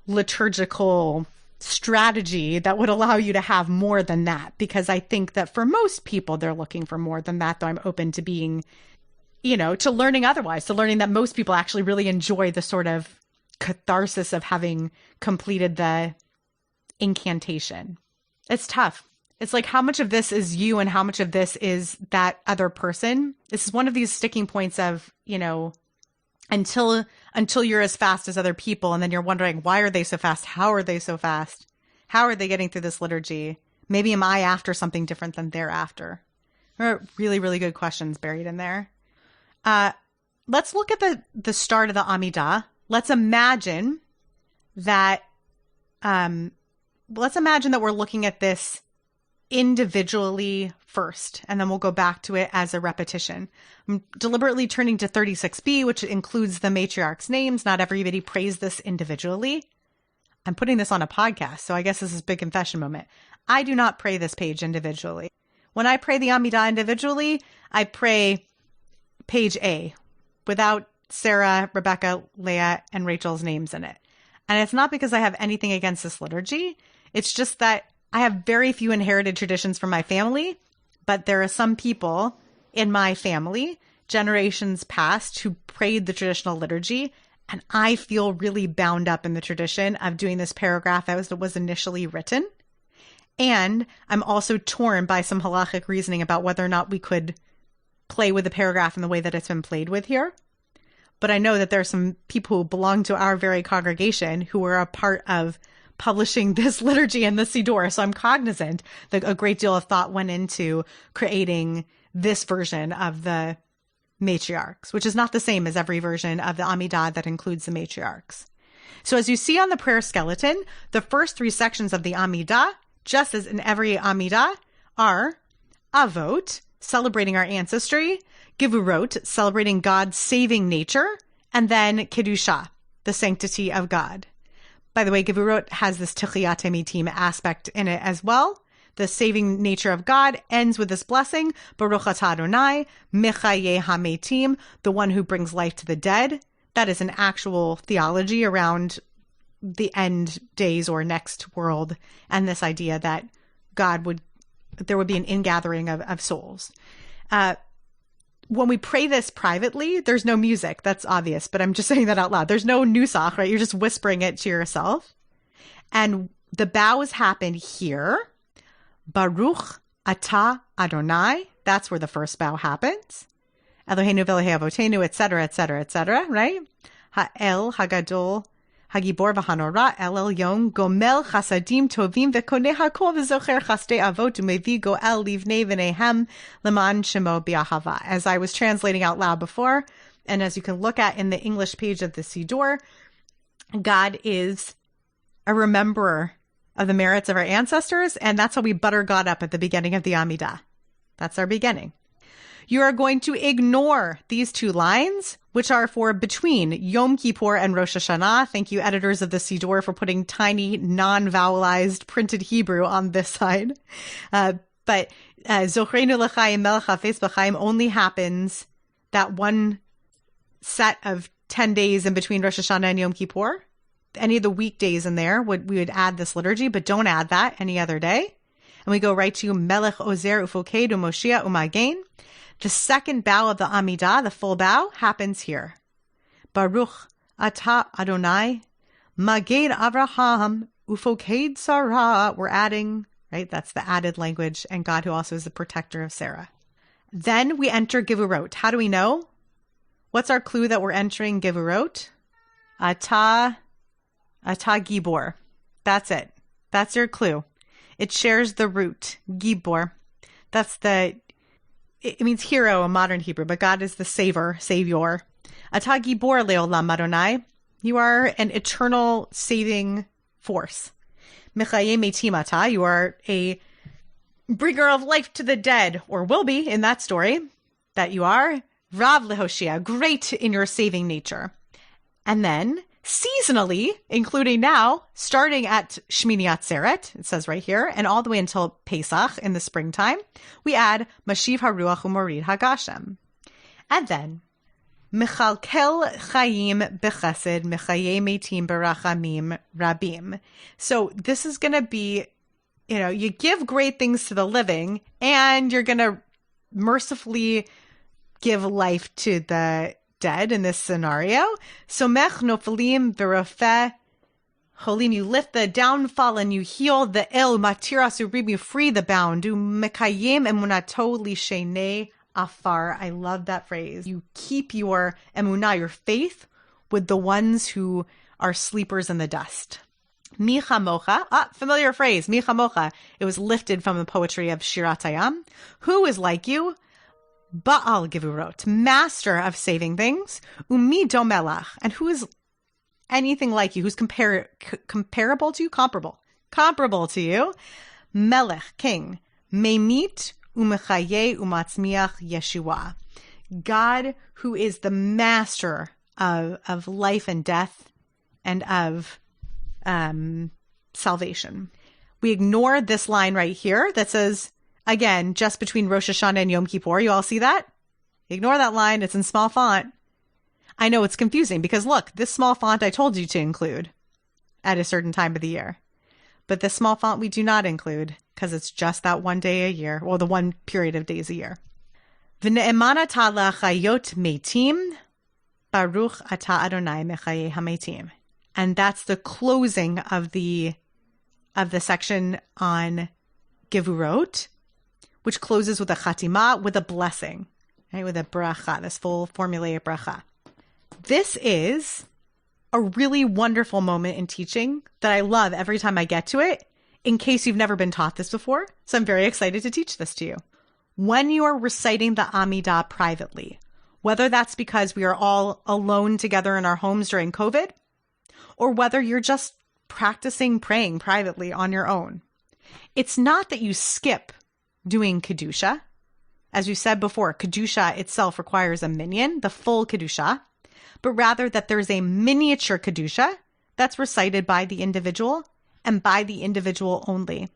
S2: liturgical strategy that would allow you to have more than that, because I think that for most people they're looking for more than that, though I'm open to being, to learning otherwise, to learning that most people actually really enjoy the sort of catharsis of having completed the incantation. It's tough. It's like how much of this is you and how much of this is that other person. This is one of these sticking points of, until you're as fast as other people, and then you're wondering, why are they so fast? How are they so fast? How are they getting through this liturgy? Maybe am I after something different than they're after? There are really, really good questions buried in there. Let's look at the start of the Amidah. Let's imagine that we're looking at this individually first, and then we'll go back to it as a repetition. I'm deliberately turning to 36b, which includes the matriarchs' names. Not everybody prays this individually. I'm putting this on a podcast, so I guess this is a big confession moment. I do not pray this page individually. When I pray the Amidah individually, I pray page A without Sarah, Rebecca, Leah, and Rachel's names in it. And it's not because I have anything against this liturgy. It's just that I have very few inherited traditions from my family, but there are some people in my family, generations past, who prayed the traditional liturgy, and I feel really bound up in the tradition of doing this paragraph as it was initially written. And I'm also torn by some halachic reasoning about whether or not we could play with the paragraph in the way that it's been played with here. But I know that there are some people who belong to our very congregation who were a part of publishing this liturgy and the siddur. So I'm cognizant that a great deal of thought went into creating this version of the matriarchs, which is not the same as every version of the Amidah that includes the matriarchs. So as you see on the prayer skeleton, the first three sections of the Amidah, just as in every Amidah, are Avot, celebrating our ancestry, Gevurot, celebrating God's saving nature, and then Kedusha, the sanctity of God. By the way, Gevurot has this Techiyat Mitim aspect in it as well. The saving nature of God ends with this blessing, Baruch atah Adonai, Mechayeh HaMetim, the one who brings life to the dead. That is an actual theology around the end days or next world, and this idea that there would be an ingathering of souls. When we pray this privately, there's no music. That's obvious, but I'm just saying that out loud. There's no nusach, right? You're just whispering it to yourself. And the bows happen here. Baruch atah Adonai. That's where the first bow happens. Eloheinu v'Elokei avotenu, etc., etc., etc., right? Ha'el, Hagadol, Hagibor v'Hanora, El Elyon, Gomel chasadim tovim v'koneh hakol v'zocher chastei avot umevi goel livnei v'nehem leman shemo b'ahava. As I was translating out loud before, and as you can look at in the English page of the siddur, God is a rememberer of the merits of our ancestors, and that's how we butter God up at the beginning of the Amidah. That's our beginning. You are going to ignore these two lines, which are for between Yom Kippur and Rosh Hashanah. Thank you, editors of the siddur, for putting tiny, non-vowelized printed Hebrew on this side. But Zochreinu L'chaim Melech HaFetz B'chaim only happens that one set of 10 days in between Rosh Hashanah and Yom Kippur. Any of the weekdays in there, we would add this liturgy, but don't add that any other day. And we go right to Melech Ozer Ufoked Umoshia Umagen. The second bow of the Amidah, the full bow, happens here. Baruch atah Adonai, Maged Avraham, Ufoked Sarah. We're adding, right? That's the added language, and God who also is the protector of Sarah. Then we enter Gevurot. How do we know? What's our clue that we're entering Gevurot? Atah Gibor. That's it. That's your clue. It shares the root, Gibor. It means hero in modern Hebrew, but God is the savior. Atah Gibor leolam Adonai. You are an eternal saving force. Mechayeh metim atah. You are a bringer of life to the dead, or will be in that story that you are. Rav lehoshia, great in your saving nature. And then seasonally, including now, starting at Shmini Atzeret, it says right here, and all the way until Pesach in the springtime, we add Mashiv HaRuach Umorid HaGashem. And then, Mechalkel Chaim Bechesed Mechayeh Metim Barachamim Rabim. So this is going to be, you give great things to the living, and you're going to mercifully give life to the dead in this scenario. Somech nofalim v'rofeh cholim. You lift the downfall and you heal the ill. Matiras urib, you free the bound. Du mekayim emunato lishenei afar. I love that phrase. You keep your emunah, your faith, with the ones who are sleepers in the dust. Mi chamocha, familiar phrase, mi chamocha. It was lifted from the poetry of Shirat Hayam. Who is like you? Baal Gevurot, master of saving things. Umi domelach, and who is anything like you? Who's comparable to you? Comparable to you? Melech, king. Memit umechaye umatzmiach Yeshua. God, who is the master of life and death and of salvation. We ignore this line right here that says, again, just between Rosh Hashanah and Yom Kippur. You all see that? Ignore that line. It's in small font. I know it's confusing because look, this small font I told you to include at a certain time of the year. But this small font we do not include because it's just that one day a year, or the one period of days a year. V'ne'emana ta la'chayot metim, baruch ata Adonai mechaye hametim. And that's the closing of the section on Gevurot, which closes with a chatima, with a blessing, right? With a bracha, this full formulaic bracha. This is a really wonderful moment in teaching that I love every time I get to it, in case you've never been taught this before. So I'm very excited to teach this to you. When you are reciting the Amidah privately, whether that's because we are all alone together in our homes during COVID, or whether you're just practicing praying privately on your own, it's not that you skip doing Kedusha. As we said before, Kedusha itself requires a minyan, the full Kedusha, but rather that there's a miniature Kedusha that's recited by the individual and by the individual only.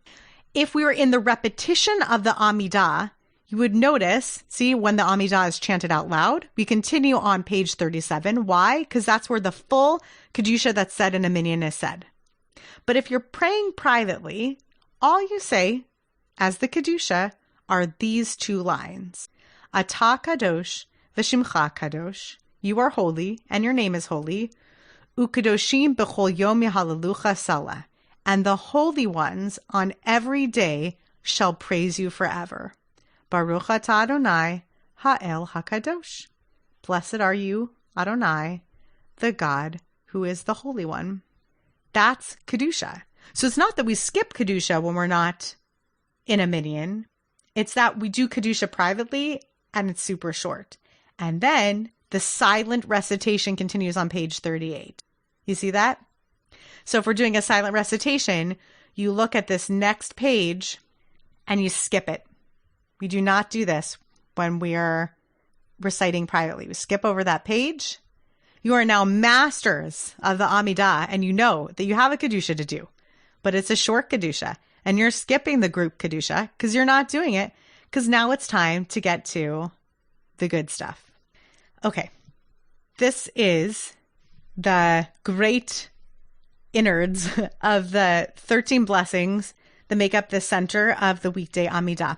S2: If we were in the repetition of the Amidah, you would notice, see, when the Amidah is chanted out loud, we continue on page 37. Why? Because that's where the full Kedusha that's said in a minyan is said. But if you're praying privately, all you say as the Kedusha are these two lines. Ata kadosh v'shimcha kadosh. You are holy, and your name is holy. Ukadoshim b'chol yom yahalalucha salah. And the holy ones on every day shall praise you forever. Baruch atah Adonai ha'el hakadosh. Blessed are you, Adonai, the God who is the Holy One. That's Kedusha. So it's not that we skip Kedusha when we're not in a minyan. It's that we do Kedusha privately, and it's super short. And then the silent recitation continues on page 38. You see that? So if we're doing a silent recitation, you look at this next page and you skip it. We do not do this when we are reciting privately. We skip over that page. You are now masters of the Amidah, and you know that you have a Kedusha to do, but it's a short Kedusha, and you're skipping the group Kedusha because you're not doing it, because now it's time to get to the good stuff. Okay, this is the great innards of the 13 blessings that make up the center of the weekday Amidah.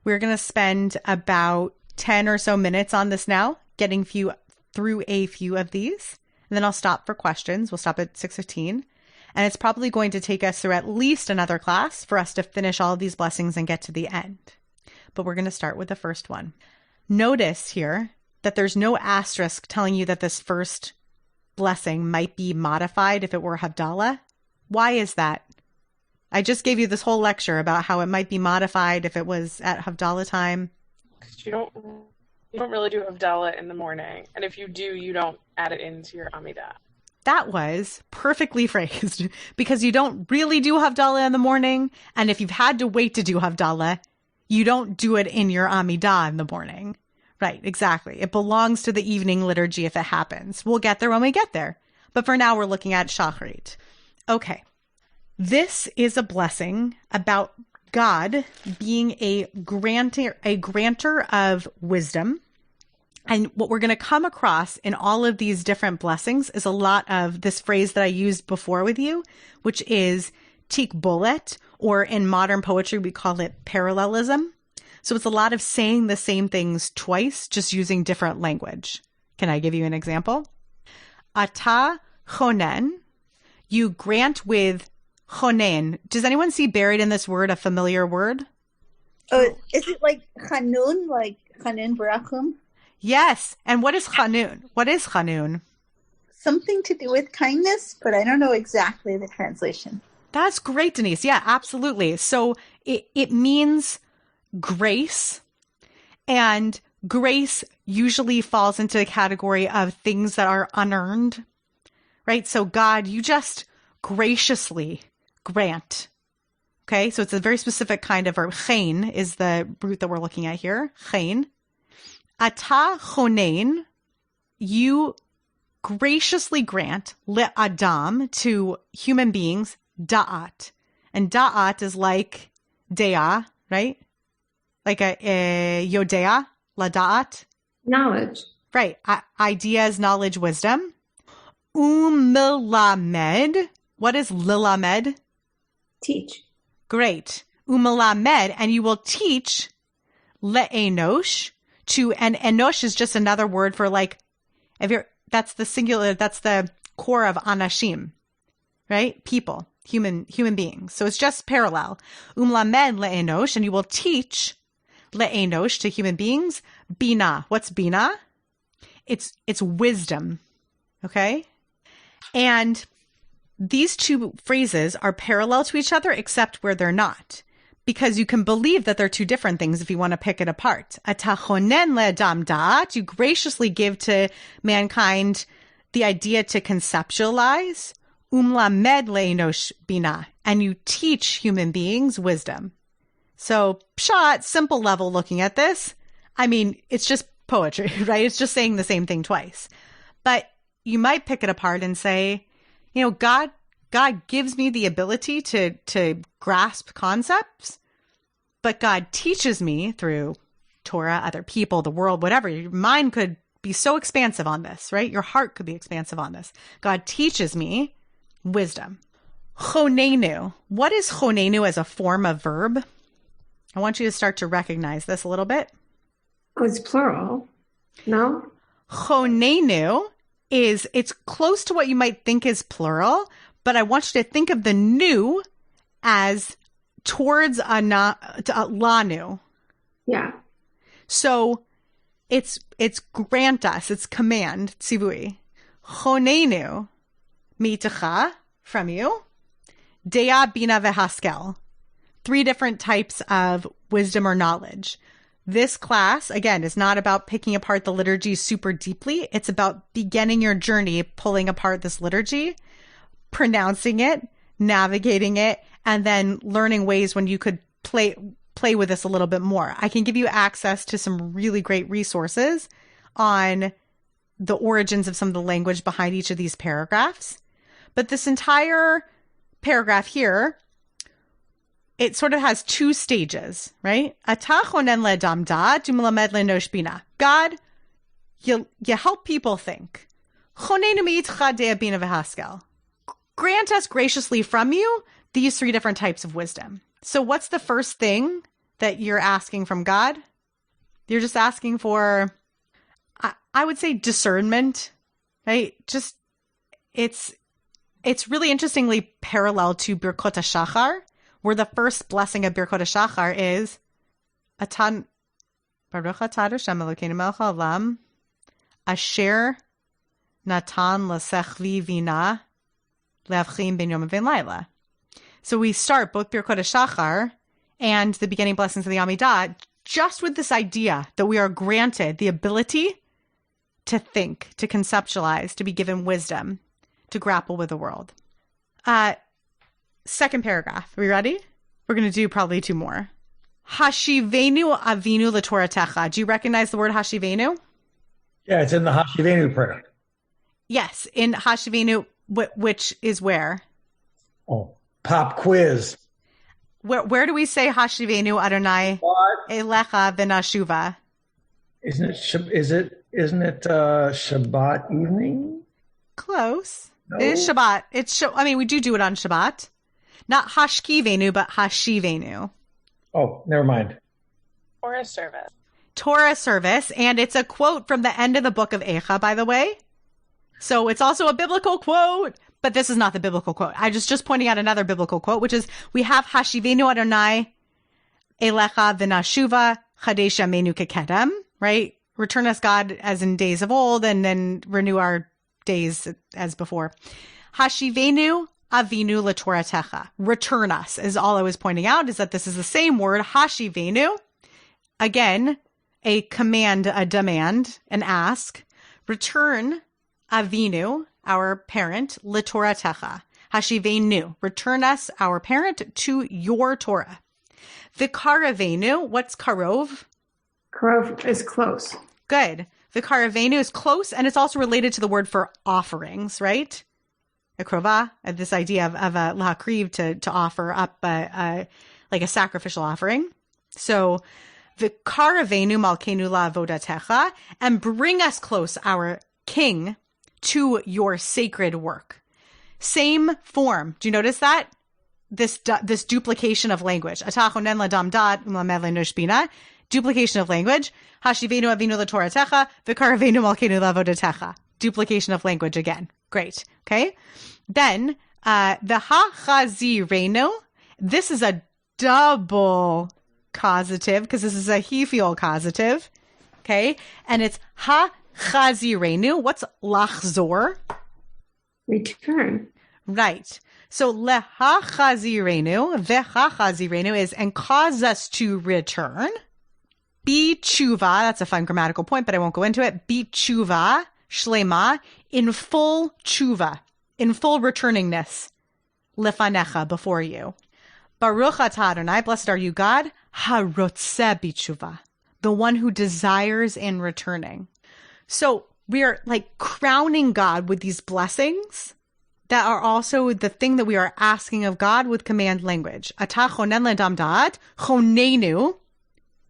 S2: We're going to spend about 10 or so minutes on this now, getting through a few of these, and then I'll stop for questions. We'll stop at 6:15, and it's probably going to take us through at least another class for us to finish all of these blessings and get to the end. But we're going to start with the first one. Notice here that there's no asterisk telling you that this first blessing might be modified if it were Havdalah. Why is that? I just gave you this whole lecture about how it might be modified if it was at Havdalah time.
S5: You don't really do Havdalah in the morning, and if you do, you don't add it into your Amidah.
S2: That was perfectly phrased, because you don't really do Havdalah in the morning, and if you've had to wait to do Havdalah, you don't do it in your Amidah in the morning. Right, exactly. It belongs to the evening liturgy if it happens. We'll get there when we get there. But for now, we're looking at Shacharit. Okay. This is a blessing about God being a granter of wisdom. And what we're going to come across in all of these different blessings is a lot of this phrase that I used before with you, which is tikbolet, or in modern poetry, we call it parallelism. So it's a lot of saying the same things twice, just using different language. Can I give you an example? Ata chonen, you grant with chonen. Does anyone see buried in this word a familiar word?
S7: Oh, is it like chanun, like chanun barachum?
S2: Yes. And what is chanun? What is chanun?
S7: Something to do with kindness, but I don't know exactly the translation.
S2: That's great, Denise. Yeah, absolutely. So it means grace, and grace usually falls into the category of things that are unearned, right? So God, you just graciously grant, Okay, so it's a very specific kind of verb. Chen is the root that we're looking at here. Chen. Ata chonein, you graciously grant le'adam, to human beings, da'at. And da'at is like dea, right? Like a yodea, la da'at.
S3: Knowledge.
S2: Right. Ideas, knowledge, wisdom. Umelamed. What is lilamed?
S3: Teach.
S2: Great. Umelamed. And you will teach le'enosh to, and enosh is just another word for like, that's the singular, that's the core of anashim, right? People, human beings. So it's just parallel. Umelamed le'enosh, and you will teach le'enosh, to human beings. Bina. What's bina? It's wisdom. Okay? And these two phrases are parallel to each other except where they're not. Because you can believe that they're two different things if you want to pick it apart. Atachonen le'adam da'at, you graciously give to mankind the idea to conceptualize. Umlamed le'enosh bina, and you teach human beings wisdom. So, pshat, simple level looking at this, I mean, it's just poetry, right? It's just saying the same thing twice. But you might pick it apart and say, God gives me the ability to grasp concepts, but God teaches me through Torah, other people, the world, whatever. Your mind could be so expansive on this, right? Your heart could be expansive on this. God teaches me wisdom. Chonenu. What is chonenu as a form of verb? I want you to start to recognize this a little bit.
S3: Oh, it's plural. No?
S2: Chonenu it's close to what you might think is plural, but I want you to think of the nu as towards lanu.
S3: Yeah.
S2: So it's grant us, it's command, tzivui. Chonenu, mitacha, from you. Dea, bina, vehaskel. 3 different types of wisdom or knowledge. This class, again, is not about picking apart the liturgy super deeply. It's about beginning your journey, pulling apart this liturgy, pronouncing it, navigating it, and then learning ways when you could play with this a little bit more. I can give you access to some really great resources on the origins of some of the language behind each of these paragraphs. But this entire paragraph here, it sort of has 2 stages, right? God, you help people think. Grant us graciously from you these 3 different types of wisdom. So what's the first thing that you're asking from God? You're just asking for, I would say, discernment, right? Just, it's really interestingly parallel to Birkot HaShachar, where the first blessing of Birkot HaShachar is Atan Baruch Atah Hashem Elokeinu melech haolam asher natan l'sechli vina le'avchim ben yom u'ben laila. So we start both Birkot HaShachar and the beginning blessings of the Amidah just with this idea that we are granted the ability to think, to conceptualize, to be given wisdom, to grapple with the world. Second paragraph. Are we ready? We're going to do probably 2 more. Hashivenu avinu l'Toratecha. Do you recognize the word Hashivenu?
S6: Yeah, it's in the Hashivenu prayer.
S2: Yes, in Hashivenu, which is where?
S6: Oh, pop quiz.
S2: Where do we say Hashivenu Adonai Elecha v'nashuva?
S6: Isn't it Shabbat evening?
S2: Close.
S6: No.
S2: It is Shabbat. We do it on Shabbat. Not Hashkivenu, but Hashivenu.
S6: Oh, never mind.
S5: Torah service.
S2: Torah service. And it's a quote from the end of the book of Eicha, by the way. So it's also a biblical quote, but this is not the biblical quote. I just pointing out another biblical quote, which is, we have Hashivenu Adonai Elecha v'nashuva Chadesh Yameinu kekedem, right? Return us, God, as in days of old, and then renew our days as before. Hashivenu avinu l'Toratecha. Return us is all I was pointing out, is that this is the same word, hashivenu. Again, a command, a demand, an ask. Return avinu, our parent, l'Toratecha. Hashivenu, return us, our parent, to your Torah. V'karavenu, what's karov?
S3: Karov is close.
S2: Good. V'karavenu is close, and it's also related to the word for offerings, right? Akrova, this idea of a lahakriv, to offer up like a sacrificial offering. So, v'karavenu malkenu la'avodatecha, and bring us close, our king, to your sacred work. Same form. Do you notice that? This duplication of language. Atachonen ladamdat umlamed lenushbina. Duplication of language. Hashivenu avinu latoratecha, v'karavenu malkenu la'avodatecha. Duplication of language again. Great. Okay. Then, the ha-chazirenu, this is a double causative, because this is a he-feel causative. Okay. And it's ha-chazirenu. What's lachzor?
S3: Return. Right.
S2: So leha-chazirenu, veha-chazirenu is, and cause us to return. Be tshuva, that's a fun grammatical point, but I won't go into it. Be tshuva, shlema, in full tshuva, in full returningness, lefanecha, before you. Baruch atah Adonai, blessed are you, God, harotzeh b'tshuva, the one who desires in returning. So we are like crowning God with these blessings that are also the thing that we are asking of God with command language. Atah chonen ledam da'at, chonenu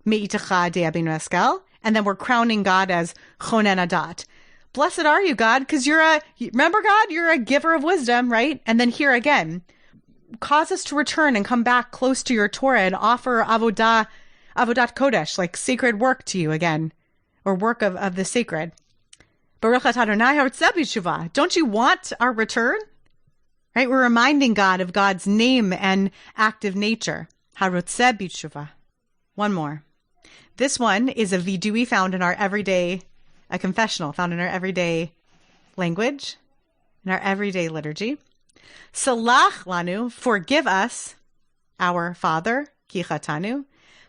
S2: me'itecha de'abinu eskel, and then we're crowning God as chonen adat. Blessed are you, God, because remember, God, you're a giver of wisdom, right? And then here again, cause us to return and come back close to your Torah and offer avodat kodesh, like sacred work to you again, or work of the sacred. Baruch atah Adonai harotzeh b'tshuva. Don't you want our return? Right? We're reminding God of God's name and active nature. Harotzeh b'tshuva. One more. This one is a vidui found in our everyday, a confessional found in our everyday language, in our everyday liturgy. Salach lanu, forgive us, our Father, ki chatanu.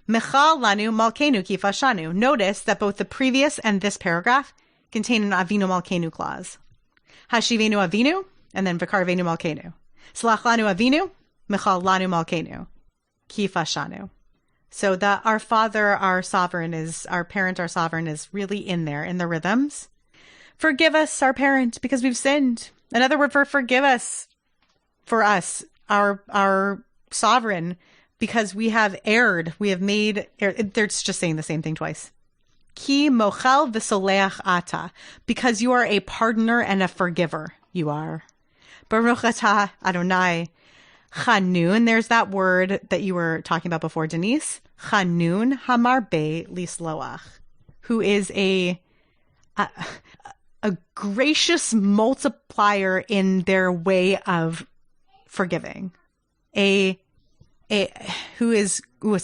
S2: Mechal lanu malkenu ki fashanu. Notice that both the previous and this paragraph contain an avinu malkenu clause. Hashivenu avinu, and then v'karvenu malkenu. Salach lanu avinu, mechal lanu malkenu, ki fashanu. So our Father, our sovereign our parent, our sovereign is really in there, in the rhythms. Forgive us, our parent, because we've sinned. Another word for forgive us, for us, our sovereign, because we have erred. We have made, they're just saying the same thing twice. Ki mochel v'soleach ata, because you are a pardoner and a forgiver. You are. Baruch atah Adonai. Chanun, there's that word that you were talking about before, Denise. Chanun hamarbe lisloach, who is a gracious multiplier in their way of forgiving. It's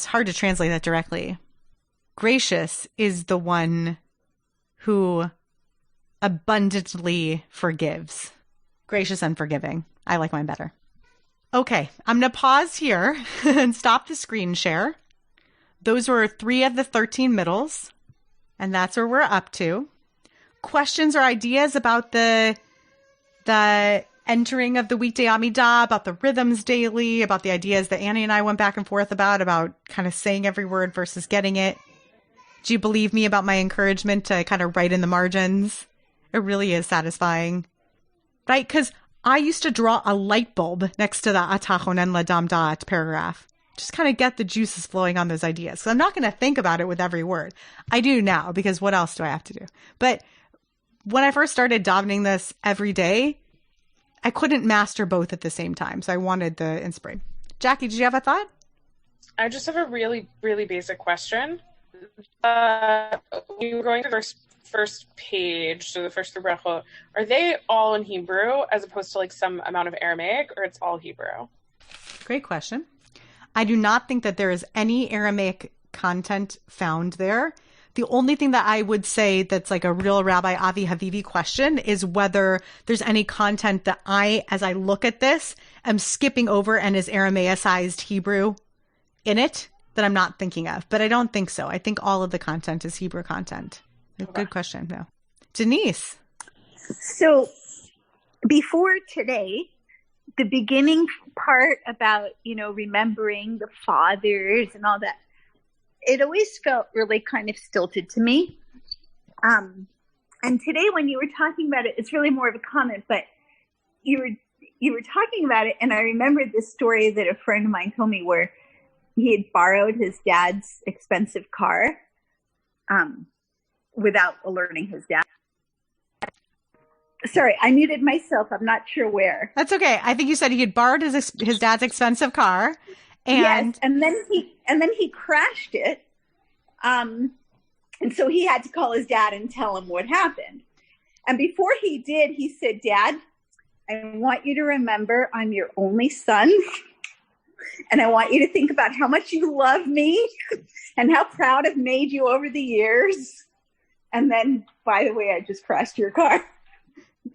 S2: hard to translate that directly. Gracious is the one who abundantly forgives. Gracious and forgiving. I like mine better. Okay, I'm going to pause here and stop the screen share. Those were 3 of the 13 middles, and that's where we're up to. Questions or ideas about the entering of the weekday Amidah, about the rhythms daily, about the ideas that Annie and I went back and forth about kind of saying every word versus getting it? Do you believe me about my encouragement to kind of write in the margins? It really is satisfying, right? Because I used to draw a light bulb next to the atah chonen ladam da'at paragraph. Just kind of get the juices flowing on those ideas. So I'm not going to think about it with every word. I do now, because what else do I have to do? But when I first started davening this every day, I couldn't master both at the same time. So I wanted the inspiration. Jackie, did you have a thought?
S5: I just have a really, really basic question. We were going to the first page, so the first 3 brachot, are they all in Hebrew as opposed to like some amount of Aramaic, or it's all Hebrew?
S2: Great question. I do not think that there is any Aramaic content found there. The only thing that I would say that's like a real Rabbi Avi Havivi question is whether there's any content that as I look at this, am skipping over and is Aramaicized Hebrew in it that I'm not thinking of. But I don't think so. I think all of the content is Hebrew content. Okay. Good question. No. Denise.
S7: So before today, the beginning part about, remembering the fathers and all that, it always felt really kind of stilted to me. And today when you were talking about it, it's really more of a comment, but you were talking about it, and I remembered this story that a friend of mine told me where he had borrowed his dad's expensive car without alerting his dad. Sorry, I muted myself. I'm not sure where.
S2: That's okay. I think you said he had borrowed his dad's expensive car, and
S7: yes, and then he crashed it. And so he had to call his dad and tell him what happened. And before he did, he said, "Dad, I want you to remember I'm your only son. And I want you to think about how much you love me and how proud I've made you over the years. And then, by the way, I just crashed your car."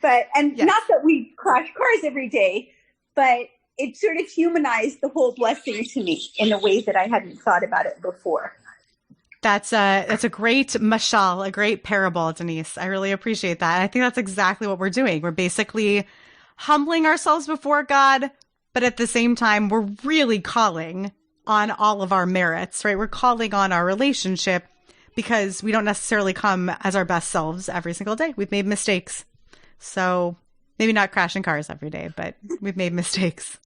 S7: But, and
S2: yes.
S7: Not that we crash cars every day, but it sort of humanized the whole blessing to me in a way that I hadn't thought about it before.
S2: That's a great mashal, a great parable, Denise. I really appreciate that. And I think that's exactly what we're doing. We're basically humbling ourselves before God, but at the same time, we're really calling on all of our merits, right? We're calling on our relationship because we don't necessarily come as our best selves every single day. We've made mistakes. So maybe not crashing cars every day, but we've made mistakes.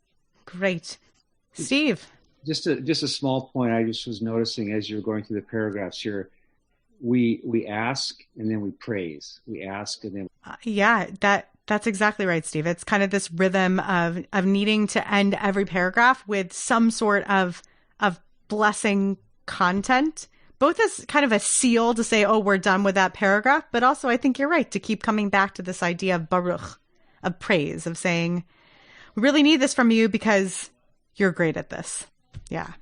S2: Great. Steve.
S8: Just a small point. I just was noticing as you're going through the paragraphs here, we ask and then we praise. We ask and then. That's exactly right, Steve. It's kind of this rhythm of needing to end every paragraph with some sort of blessing content, both as kind of a seal to say, oh, we're done with that paragraph. But also, I think you're right to keep coming back to this idea of baruch, of praise, of saying, we really need this from you because you're great at this. Yeah.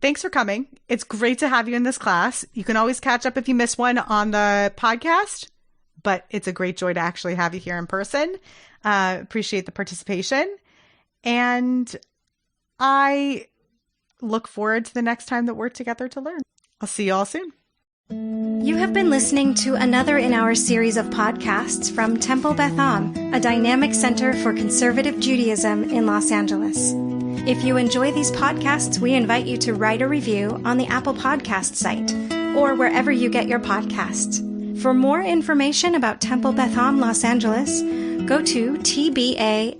S8: Thanks for coming. It's great to have you in this class. You can always catch up if you miss one on the podcast, but it's a great joy to actually have you here in person. Appreciate the participation. And I look forward to the next time that we're together to learn. I'll see you all soon.
S1: You have been listening to another in our series of podcasts from Temple Beth Am, a dynamic center for conservative Judaism in Los Angeles. If you enjoy these podcasts, we invite you to write a review on the Apple Podcast site or wherever you get your podcasts. For more information about Temple Beth Am Los Angeles, go to tbala.org.